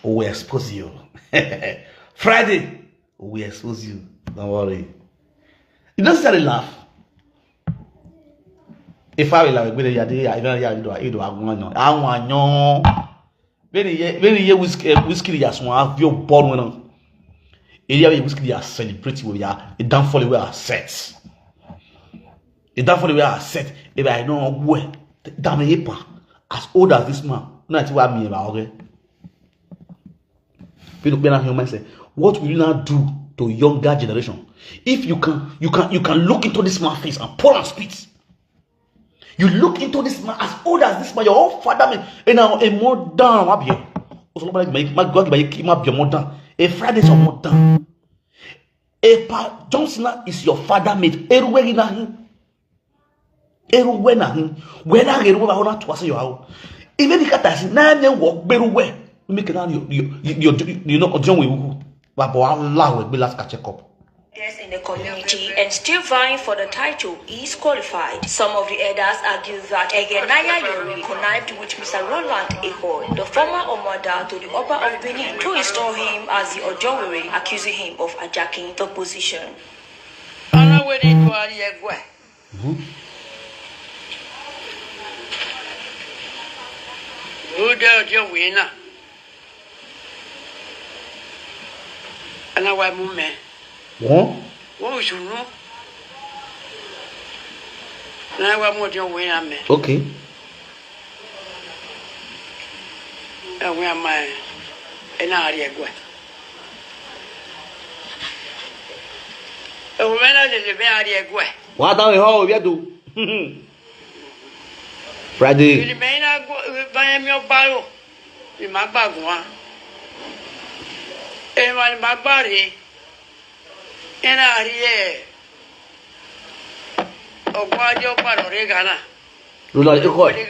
We expose you. Friday, we expose you. Don't worry. You don't necessarily laugh. If I will like when you do I want very ye whiskey just one have your born when area whiskey are celebrating with ya a downfall we are set. A downfall we are set. If I know where damn Epa as old as this man, not what me about okay. People say, what will you now do to younger generation? If you can look into this man's face and pull and spit. You look into this man as old as this man, your own father man, and now a more down. My God, more down. A Friday is more down. Epa Johnson is your father mate. Eruwe na hin. Wena eruwe ba hona twase yo hawo. Even the katasi na ne wo beruwe. Make na you know ojon we wu. Ba bo Allah we be last check up. In the community and still vying for the title is qualified. Some of the elders argue that Egenaya Yori connived with Mr. Roland Ehoy, the former Omada to the Oba of Benin, to install him as the Ojowere, accusing him of hijacking the position. What should know? Now I'm what you're wearing. Okay. And we are my an area. Oh, when I did the very way. What are you all you do? Friday. You may not go buy your barrel in my bag one. And my body. And I hear of what your part of Regana. Rula de Coy.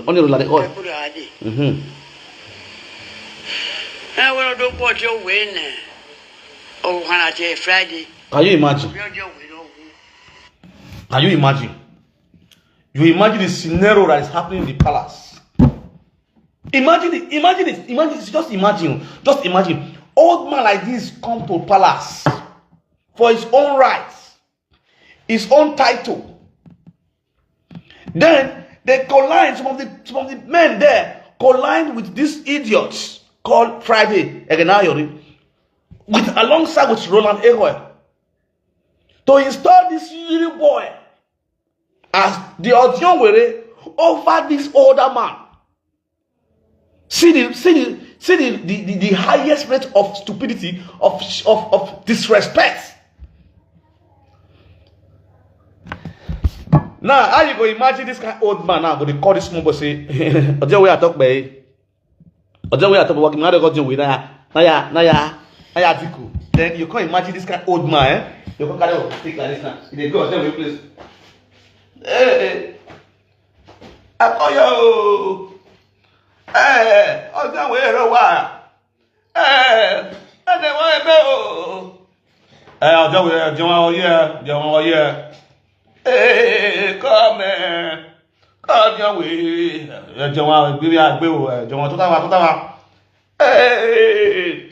Only Rula de Coy. I will do what you win. Oh, when I say Friday. Can you imagine? Can you imagine? You imagine the scenario that is happening in the palace. Imagine it. Imagine it. Imagine it. Just imagine. Just imagine. Old man like this come to palace. For his own rights, his own title. Then they collide, some of the men there collide with these idiots called Friday Egenayori, alongside with Roland Ehoy, to install this little boy as the Ojowere over this older man. See the highest rate of stupidity, of disrespect. Now, how you go imagine this kind of old man now? Go to call this small boy say, "Ojo we are talk by, Ojo we are talk about now. Go we naya diku." Then you can't imagine this kind of old man. You can carry a stick like this now. They go tell me place. Hey, I call you. Hey, Ojo we are wa. Hey, and then what go? Hey, Ojo we are John yeah. Hey, come on. Come your way. John, we are going. John, to Tava. Hey,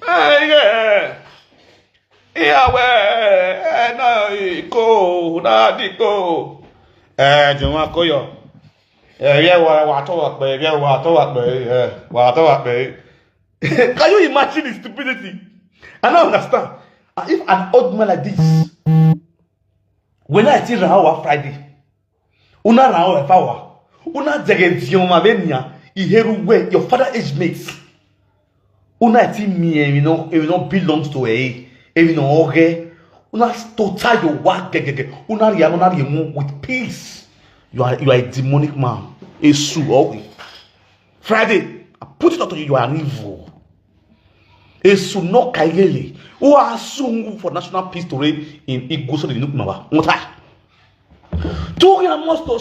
yeah. Yeah, no, go, not go. John, Koyo. Yeah, what Can you imagine the stupidity? I don't understand. If an old man like this, when I see Rawa Friday, Una Rawa Fawa, Una Jagention Mavenia, Iheruwe, your father age mates. Una see me, you know belongs to a, you know, okay. Una total your work, Una Yamona with peace. You are a demonic man. A su okay. Friday, I put it out to you, you are evil. A su no kaigele. Who are soon for national peace to reign in Igoso de Nukmaba. Talking must to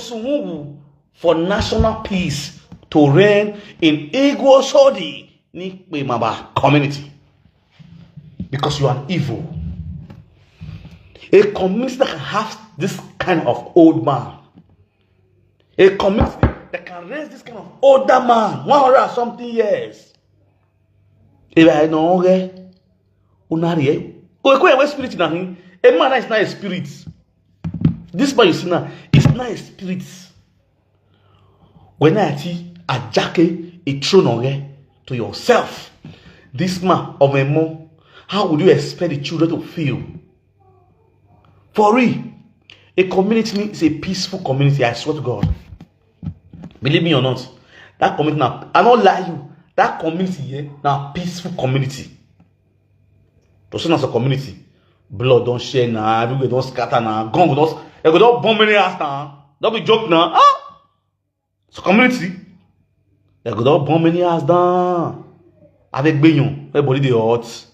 for national peace to reign in Igoso de Nukmaba community. Because you are evil. A community that can have this kind of old man. A community that can raise this kind of older man, 100 and something years. If I know, Unarie, go spirit na him. A man is not a spirit. This man you see now is not a spirit. When I see a jacket, a throne to yourself, this man of a mom, how would you expect the children to feel? For real, a community is a peaceful community. I swear to God. Believe me or not, that community now, I don't lie you. That community here now peaceful community. To say as a community, blood don't share now, everywhere don't scatter now, gun don't bomb any ass now. Don't be joke now. Ah, it's a community. They go don't bomb any ass down. Avec Benyon, everybody they hot.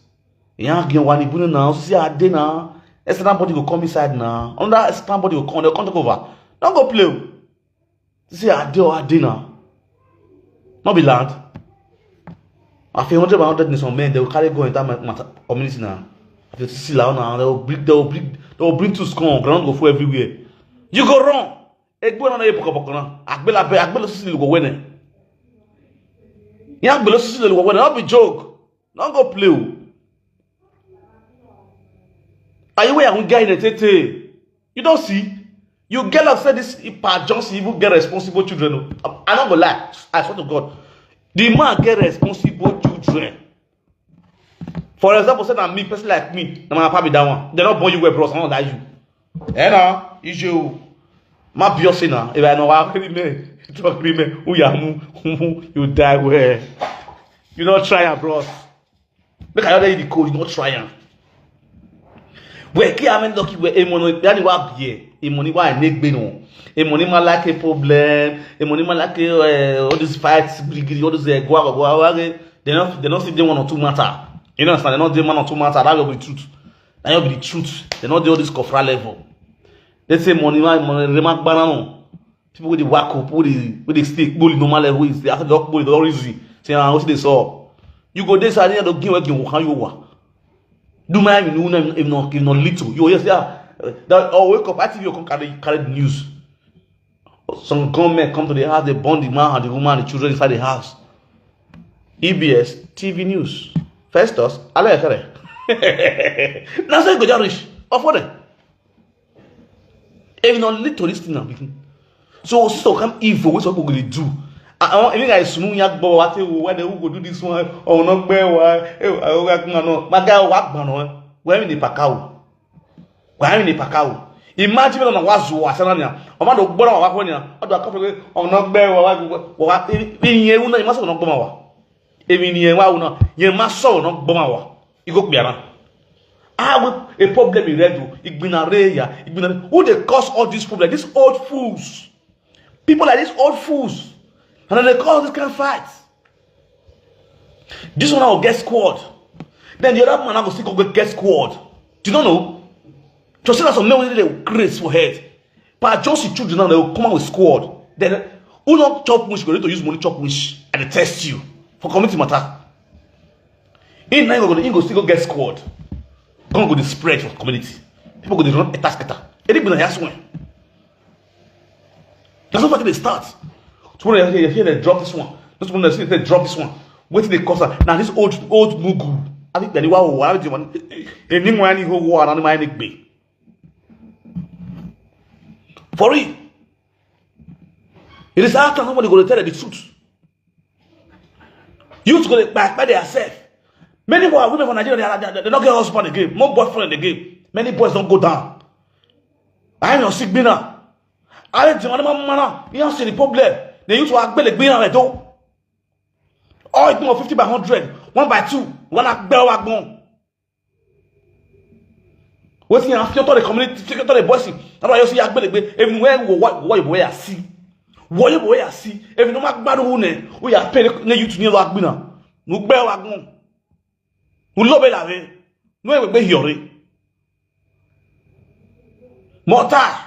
Young girl one even now, see a day now. Somebody will come inside now. Under somebody will come, they'll come take over. Don't go play. See, I do our dinner. Not be land. I feel 100 by some men, they will carry go in that community now. If you see now, they will bring to school, ground go for everywhere. You go wrong. Egbo na epoka na. Agbela sisi go win. Ya agbela sisi go win. Not be joke. Don't go play. Are you where guy in the you don't see? You get upset this Epa Johnson even get responsible children. I'm not gonna lie. I swear to God. The man get responsible children. For example, say that me, person like me, na my papa be that one. They not born you well, bros. I don't like you. Eh na, issue. My biosy now. If I know how me, talk me, who you die where? You not try, bros. Make I order the code. You not try. Where ki amen lucky where e money that is what be e money why negbe no e money man like a problem e money man like all these fights all those go they not see them 1 or 2 matter. You know understand? They not do 1 or 2 matter. That will be the truth. That will be the truth. They not do all this kofra level. They say money remark banana. People with the whack up, with the stick, bully normal level is after the bully the easy. Say how they saw. You go this side to give again how you work. Do my if not little. You yes that wake up active you can carry the news. Some government come to the house, they burn the man and the woman and the children inside the house. EBS TV news. Festus, ale kare. Now say go just rich. Of what? If not little this thing now. So come evil, what people going to do? I want even guys smooth yak bo what they go do this one or not bear why my guy work man where in the pakao. Where in the pakao? Imagine on wazu wasananya. O ma do gboro wa ko ni o do akọ o not bear wa in ye una ma so no gboma wa. Even ye wa una ye ma so no gboma wa. Igo piara. A problem in redo. Igbina reya, igbina who they cause all these problems? These old fools. People like these old fools. And then they call this kind of fights. This one will get squad. Then the other man will still go get squad. Do you not know? Just say that some men they will grace for head. But just children now they will come out with squad. Then who not chop wish go to use money chop wish and they test you for community matter. In now you go still go get squad. Gonna go the spread for community. People go to run a task cutter. Anybody has one. That's not why they start. Tomorrow you hear they drop this one. This one they drop this one. Wait till they cost her. Now this old mugu. I think that you are the one. Anyone who war on my neck be. For it. It is after nobody going to tell the truth. Youth go back by themselves. Many women from Nigeria they don't get husband again. More boyfriend again. Many boys don't go down. I am your sick dinner. I don't know. You don't see the problem. They used to act like being on the door. Oh, it's more 50 by 100, 1 by 2, 1 at bell wagon. What's in after the community, the boys? That's why you see act like even when what boy I see. What boy I see. Even no matter bad one, we are paying you to near Wagbina. No bell wagon. No love la way. No be here. Mortar.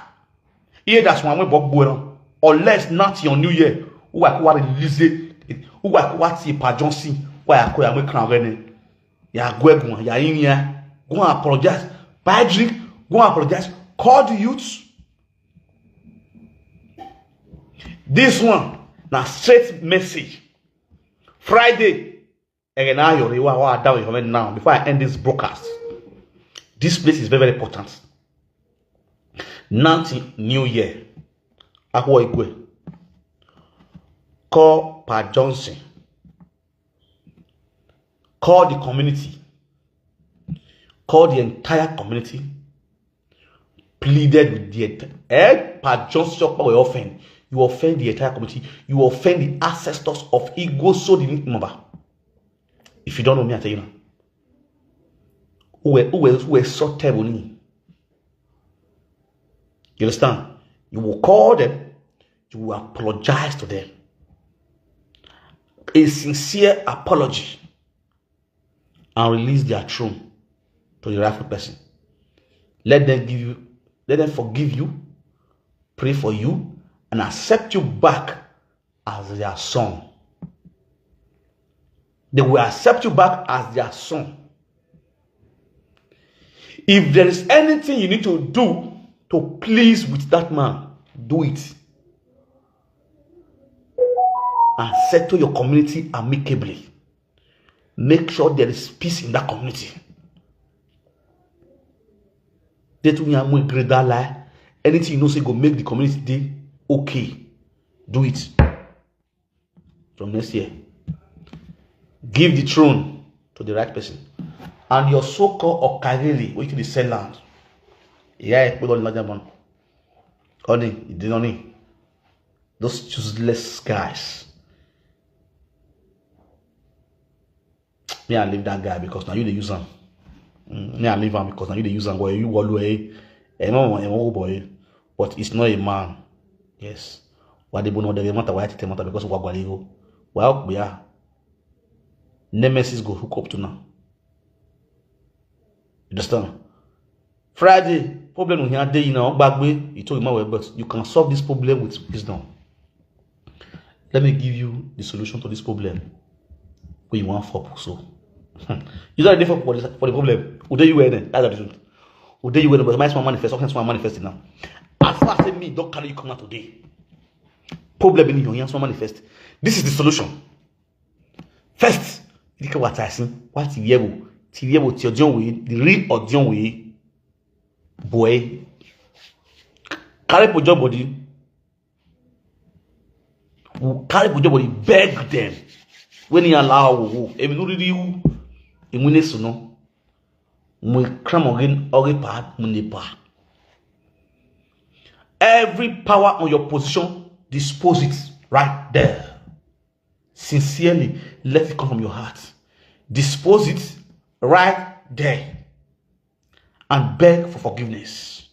Here that's one way Bob Boy. Unless not your new year, who are quite release it, who are quite Epa Johnson, why I call a crown. Ya Gwegwan, ya in here, go and apologize. Buy a drink, go and apologize. Call the youths. This one, now straight message. Friday, again, now, before I end this broadcast. This place is very, very important. 19th New Year. Call Epa Johnson. Call the community. Call the entire community. Pleaded with the Epa Johnson will offend. You offend the entire community. You offend the ancestors of Igbo so the number. If you don't know me, I tell you now. Who were so terrible. You understand? You will call them. You will apologize to them. A sincere apology. And release their throne to the rightful person. Let them forgive you. pray for you, and accept you back as their son. They will accept you back as their son. If there is anything you need to do to please with that man, do it. And settle your community amicably. Make sure there is peace in that community. Anything you know say go make the community day okay, do it. From next year, give the throne to the right person. And your so-called Okareli, which is the sell land. Yeah, put on the man. Honey, you did not need those useless guys. Me, I leave that guy because now you the use him. Me, I leave him because now you the use him. Boy, you wallow boy, but it's not a man. Yes. Why they don't know the matter? Why they matter? Because of what go. Well, we are. Nemesis go hook up to now. You understand? Friday problem we had day you know back way. You told him well, but you can solve this problem with wisdom. Let me give you the solution to this problem. When you want for so. You don't need for the problem. Who do you wear then? That's the truth. Who do you wear? But my small manifest. How can small manifest now? As far as me, don't carry you come out today. Problem in your small manifest. This is the solution. First, look at what I see. What you the real audience way. Boy, carry for your body. Carry for your body. Beg them. When you allow, if you really you, you know, we cram again, every power on your position, dispose it right there. Sincerely, let it come from your heart. Dispose it right there. And beg for forgiveness.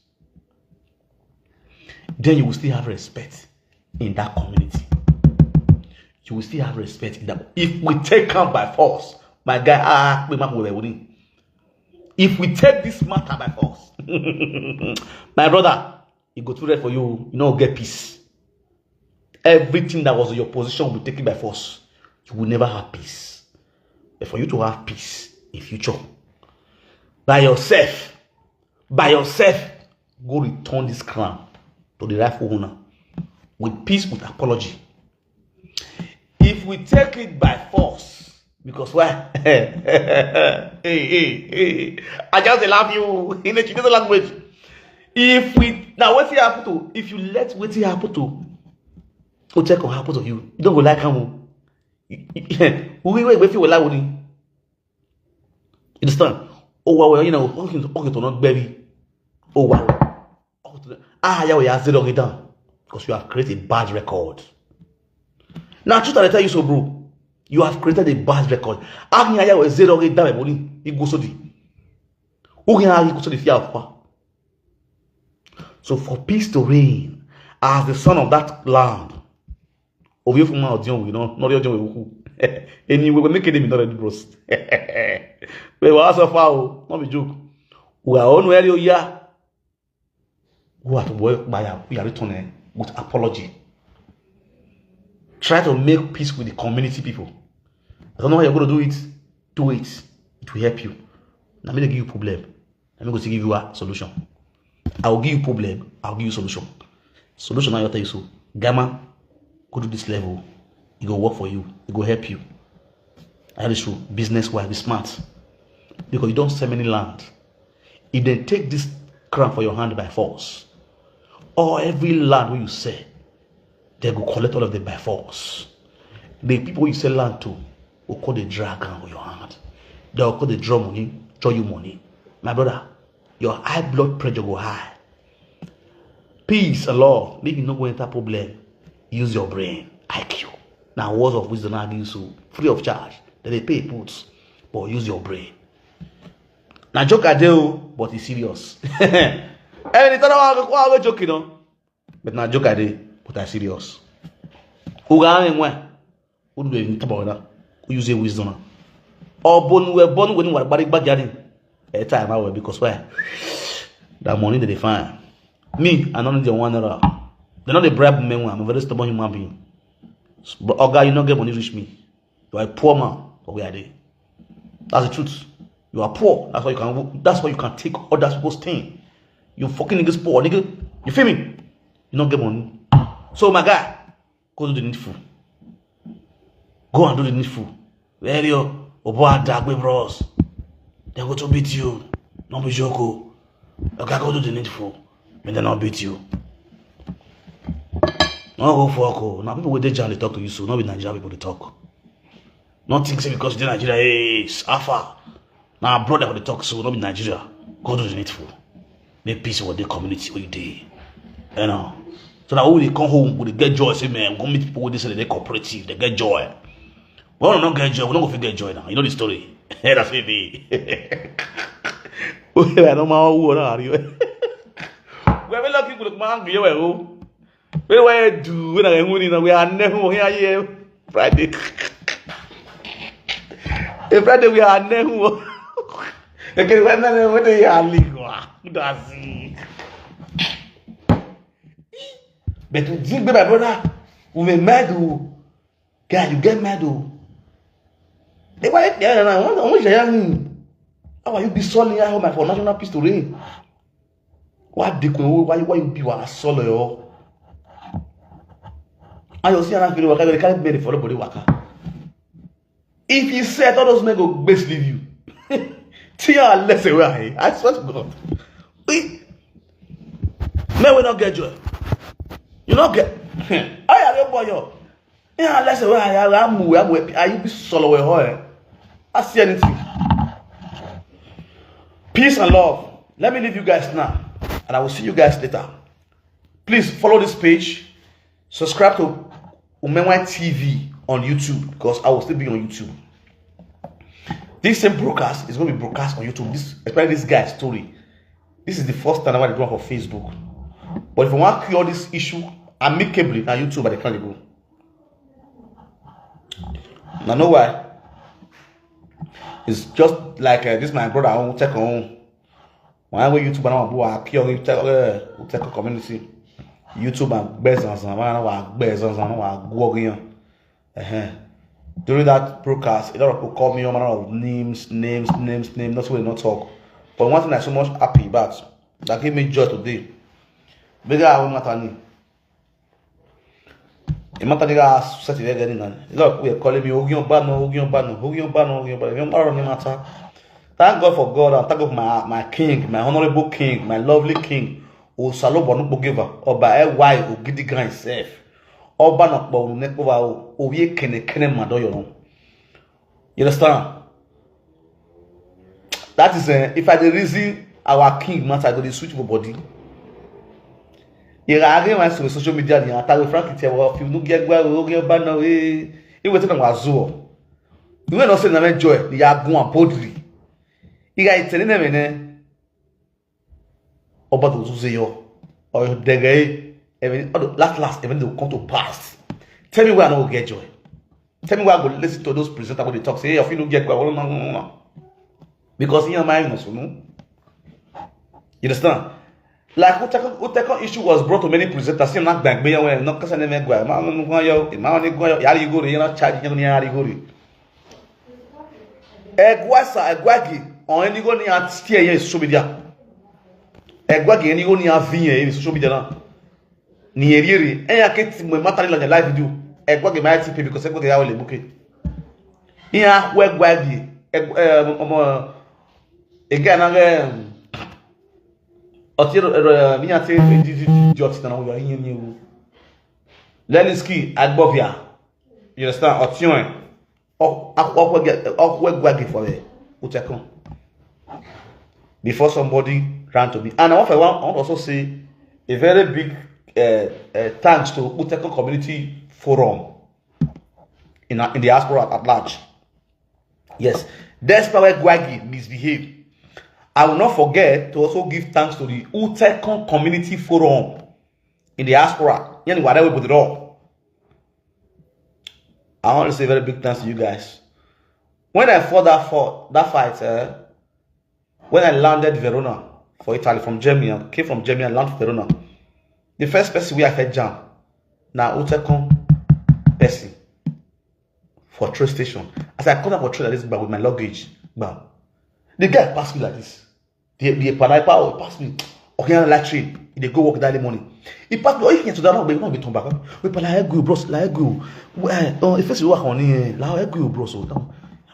Then you will still have respect in that community. You will still have respect in that. If we take out by force, my guy, if we take this matter by force, my brother, it go through there for you. You know, get peace. Everything that was in your position will be taken by force. You will never have peace. But for you to have peace in future, by yourself, go return this crown to the rightful owner with peace, with apology. If we take it by force, because why? Hey, I just love you in a Chinese language. If we now what happen to if you let what happen to what can happen to you, you don't go like him. We wait for like you understand? Oh wow, you know, okay to not baby. Oh wow. Yeah, we are zero down because you have created a bad record. Now, truth I tell you so, bro. You have created a bad record. Agnya was zero down. It goes so deep. Who can go to the fear of? So, for peace to reign, as the son of that land, of you from my audience, we know not your job. Anyway, we make it not a bros. We were also foul, not a joke. We are on where you are. Who have to work by we are returning with apology. Try to make peace with the community people. I don't know how you're going to do it. Do it. It will help you. I'm going to give you a problem. I'm going to give you a solution. I will give you a problem. I'll give you a solution. Solution, I'll tell you so. Gamma, go to this level. It will work for you. It will help you. That is true. Business-wise, be smart. Because you don't sell any land. If they take this crown for your hand by force, or every land where you sell, they go collect all of them by force. The people you sell land to will call the dragon with your hand. They will call the draw you money. My brother, your high blood pressure go high. Peace and love, make you not go enter problem. Use your brain, IQ. Now words of wisdom I give you so free of charge. Then they pay puts, but use your brain. Now joke I do, but it's serious. And it's not joking, no. But now joke I do. But I'm serious. Who use wisdom? Or born when you are body bad a time because why? That money that they find. Me, I don't need the 1 hour. They're not a bribe men. I'm a very stubborn human being. But Oga, you not get money reach me. You are a poor man, but we are there. That's the truth. You are poor. That's why you can. That's why you can take other people's thing. You fucking niggas poor, nigga. You feel me? You not get money. So my guy, go do the needful. Go and do the needful. Where you? Obo Dagbe bros. They go to beat you. No be joke. Okay, go do the needful. But they not beat you. No go fuck. Now people with the jam they talk to you, so not with Nigerian people they talk. Not think because you're Nigeria, hey, Alpha. Now brother for the talk, so not with Nigeria. Go do the needful. Make peace with the community where you day. You know. So that when they come home, when they get joy, say man, go meet people with this and they cooperative, they get joy. We don't not get joy, we don't go get joy now. You know the story. That's it be. I don't know who are you. We have a lot of people that man be aware. Where do when I am we are never here Friday. Friday we are never. Okay, when they are legal. That's it. But you think, my brother, we may mad. God, you get mad. They were there, how are you be solid at home for national peace to reign? What the why you be a solid? I was saying, I can't be for nobody waka. If you said all those men go best leave you, tear less away. I swear to God. Men will not get joy. You not get. I have your boy. Yeah, let's say I you be solo with her. I see anything. Peace and love. Let me leave you guys now, and I will see you guys later. Please follow this page. Subscribe to Umenwa TV on YouTube because I will still be on YouTube. This same broadcast is going to be broadcast on YouTube. Especially this guy's story. This is the first time I want to go on Facebook. But if I want to cure this issue amicably on YouTube, I can't go. Now know why? It's just like this my brother I won't take on. When I go YouTube and I want to cure take a community. YouTube and business and during that broadcast, a lot of people call me a lot of names, that's why they not talk. But one thing I'm so much happy about that gave me joy today. Bigger I won't matter. The matter nigga set it again. A lot of people are calling me Ogion Bano. Thank God for God and thank God for my king, my honorable king, my lovely king. O salo bonu giver oba e why o gidi gran self oba no po ne po ba o wie kene madoyo no. You understand? That is if I the reason our king matter go dey switch for body. You are again on social media ni ata frank ti e wo fi no get gba o ge ba na e we na wazo. You no say na me joy ni ya gun boldly. You guys tell na me ne Oba to Zuzeyo or Degay, even last even they will come to pass. Tell me where I don't get joy. Tell me where I go listen to those presenters when they talk. Say, hey, if you don't get joy, no. Because in your mind, no. You understand? Like Uteko issue was brought to many presenters. See, not bank, me when not because I never go. Yali go, you not charge you yali go. Egwagi on any go near steer here social media. Egwagi any go near vinye social media na. Ni eriri en yaketi mo matari la live video. Egwagi my TP because egwagi ya wole buke. Iya egwagi again na otiro mi ati jot na wo yin ni wo. Leniski agbovia. You understand? Otion egwagi for the utekon. Before somebody ran to me. And I want to also say a very big thanks to Utekon Community Forum in the diaspora at large. Yes, despite where Gwagi misbehaved, I will not forget to also give thanks to the Utekon Community Forum in the diaspora. Whatever we put it all. I want to say very big thanks to you guys. When I fought that fight, when I landed Verona for Italy from Germany, I came from Germany and landed Verona. The first person we have had jam. Now Utekon person for train station. As I come up for train like this with my luggage, bam. The guy passed me like this. The Panaipa will pass me. Okay, I like train. They go work that morning. He passed me. Oh, if you to that, we not be turn back. We like go, bros. Like go. Oh, if you work on it, like go, bros.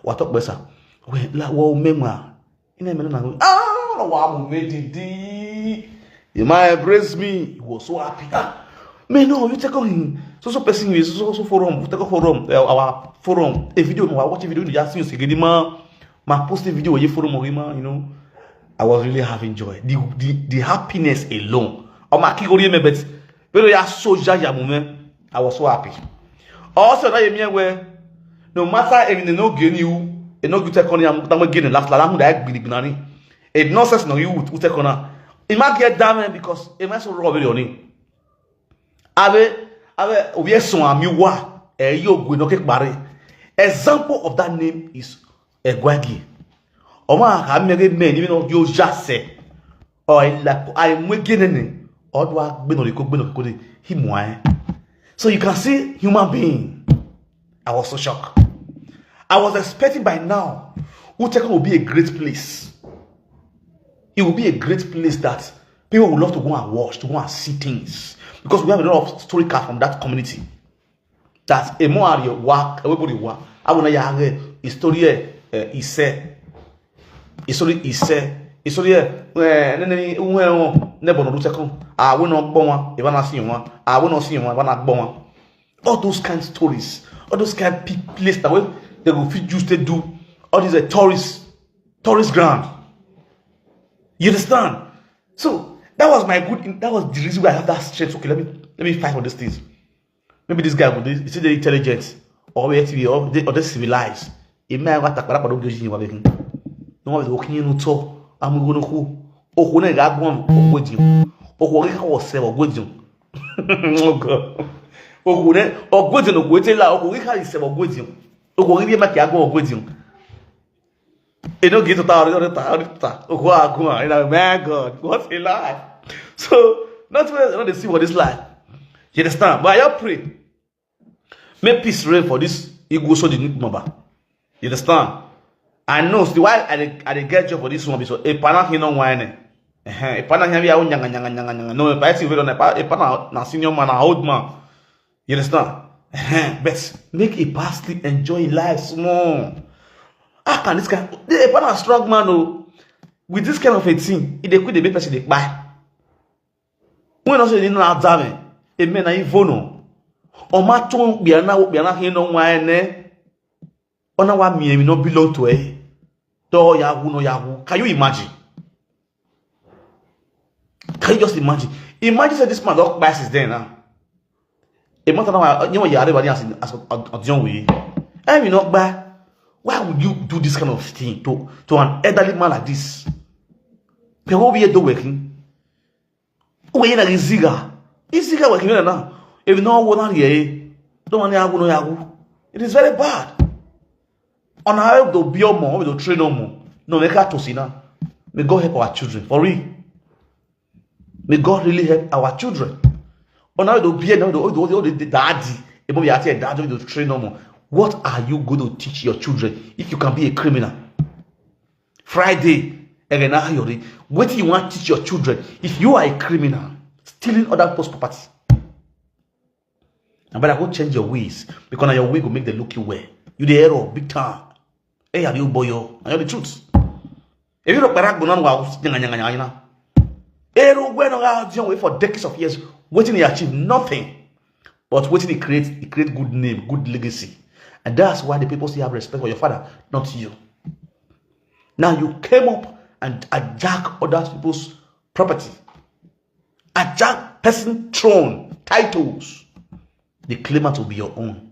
What talk better? We like wow, memwa. Ina me na go. Ah, wow, me didi. He might embrace me. He was so happy. Man, no, you take on him. So person is so forum. Take on forum. Our forum. A video. No, I watch a video. You just see you ma post a video. You forum or you know. I was really having joy. The happiness alone. My kigori me bet. But ya so jaja moment. I was so happy. Also, that you where no matter if you no gain you no good take on you. That we gain last. La mu da egg bini binani. It nonsense no you who take on. It might get damn because it might so rob it on it. Ave obi eson amiwa yogo no kekpare. Example of that name is Egwagi. Oma ka mere men even no yo jase. O like I mwegenene. Odwa gbe no ko himwa. So you can see human being. I was so shocked. I was expecting by now Utekon will be a great place. It will be a great place that people would love to go and watch, to go and see things. Because we have a lot of story cards from that community. That's a more area work, everybody work. I want to hear a story all those kind of stories, all those kind of places that they will use to do all these tourist ground. You understand? So that was the reason why I have that strength. Okay, let me fight for these things. Maybe this guy is the intelligent or they civilized. It may have attacked but don't get you working. No one is walking in to I'm going to who oh when I got one with you. Oh what was several with you. Oh god. Oh when or good no go tell oh we can several with you. Oh go give make go with you. You don't get to talk. Oh, man, God, what a lie. So, not where they see what is lie. You understand? But I pray. May peace reign for this. You go so the new number. You understand? I know. See why I get job for this one because a pana he no wine. A pana here we are nyanga. No, if I see we don't a pana na senior man, a old man. You understand? But make a pastor enjoy life small. How can this guy? They a strong man, oh, with this kind of a thing, if they could be person they buy. When also they know how damn it, men are even or my tongue be not here no wine. On our me not belong to a door yahu no yahu. Can you imagine? Can you just imagine? Imagine that this man dog bias is there now. A month now, you know, you are everybody as a young way. I mean, not bad. Why would you do this kind of thing to an elderly man like this? People be do working. We na iziga. Iziga working now. If you know what here, don't want to no yagu. It is very bad. On how to be more, we to train no more. No make to see now. May God help our children for real. May God really help our children. On how to be no the daddy. If we are here, daddy to train no more. What are you going to teach your children if you can be a criminal? Friday, what do you want to teach your children if you are a criminal, stealing other people's property? And but I will change your ways because your way will make them look you well. You the hero, big time. Hey, are you boy? I know the truth. If you don't barak bonan wa hero went around for decades of years, waiting to achieve nothing, but waiting to create good name, good legacy. And that's why the people still have respect for your father, not you. Now you came up and hijack other people's property. Hijack person throne, titles. The claimant will be your own.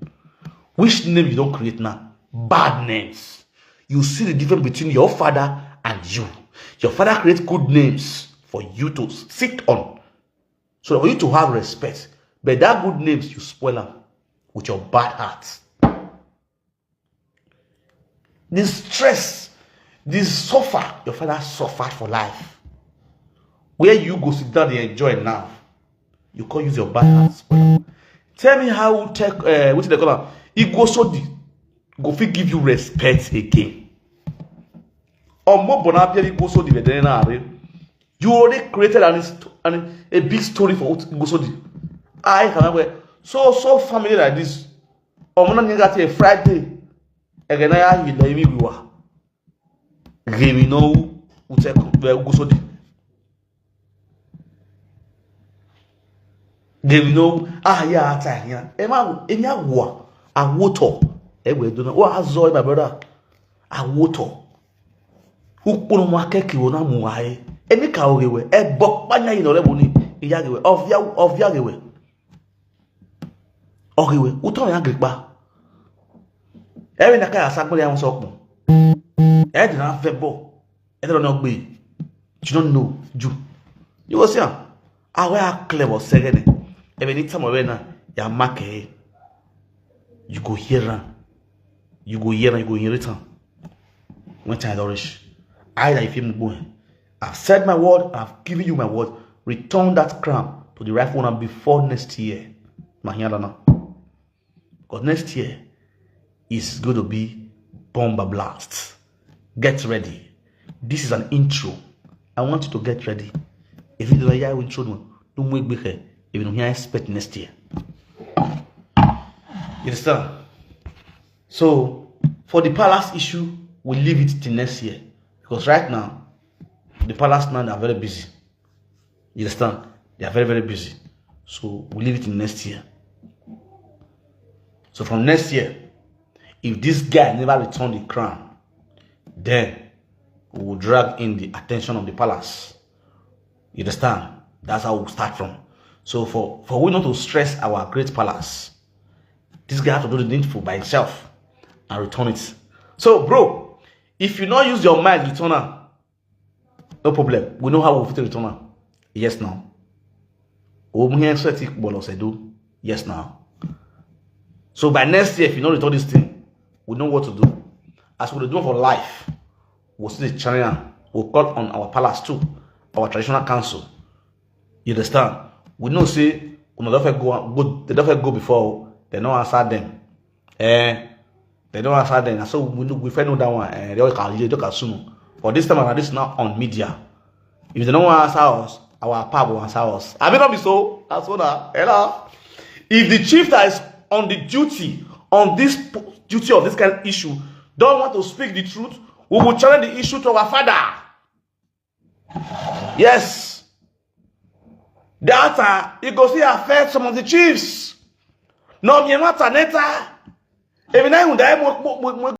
Which name you don't create now? Bad names. You see the difference between your father and you. Your father creates good names for you to sit on. So for you to have respect. But that good names you spoil them with your bad heart. This stress, this suffer, your father suffered for life. Where you go sit down and enjoy now. you can't use your bad hands. Tell me how take what they call it? It goes so deep. Go fit give you respect again. Or more bonapia it goes so deep. You already created a big story for what goes so deep. I can so family like this. Or when you got a Friday, again I hear the we were. We know who take go so deep. They know yeah time Emma enya wa awoto we do know azo my brother awoto ukunu mu akeki wo na mu wae emi ka ogewe egbo panya yin ore boni iya gewe ovia gewe ogewe uton ya gripa ewe na ka asagbon ya won so pon e di na fe bo e do no gbe you don't know you go see awe clever segene even anytime when ya mark you go hear it when time rush either if you go I've said my word, I've given you my word, return that crown to the rightful owner before next year. Because next year is going to be bomber blast. Get ready. This is an intro. I want you to get ready. If you don't hear intro, don't wait back here. If you don't hear, expect next year. You understand? So, for the palace issue, we'll leave it till next year. Because right now, the palace now are very busy. You understand? They are very, very busy. So, we'll leave it till next year. So, from next year, if this guy never return the crown, then we will drag in the attention of the palace. You understand? That's how we'll start from. So for we not to stress our great palace, this guy has to do the needful by himself and return it. So bro, if you not use your mind, return her. No problem. We know how we fit return her. Yes now. Yes now. So by next year, if you not return this thing, we know what to do. As we do for life, we'll see the channel. We'll call on our palace too, our traditional council. You understand? We know say they don't go before they don't answer them. They don't answer them. And so we find out that one they all can assume. For this time this is not on media. If they don't answer us, our pap will answer us. I may not be so. That's what hello. If the chief that is on the duty on this duty of this kind of issue don't want to speak the truth, we will challenge the issue to our father. Yes. That you go see affect some of the chiefs. No, me matter neta. Even I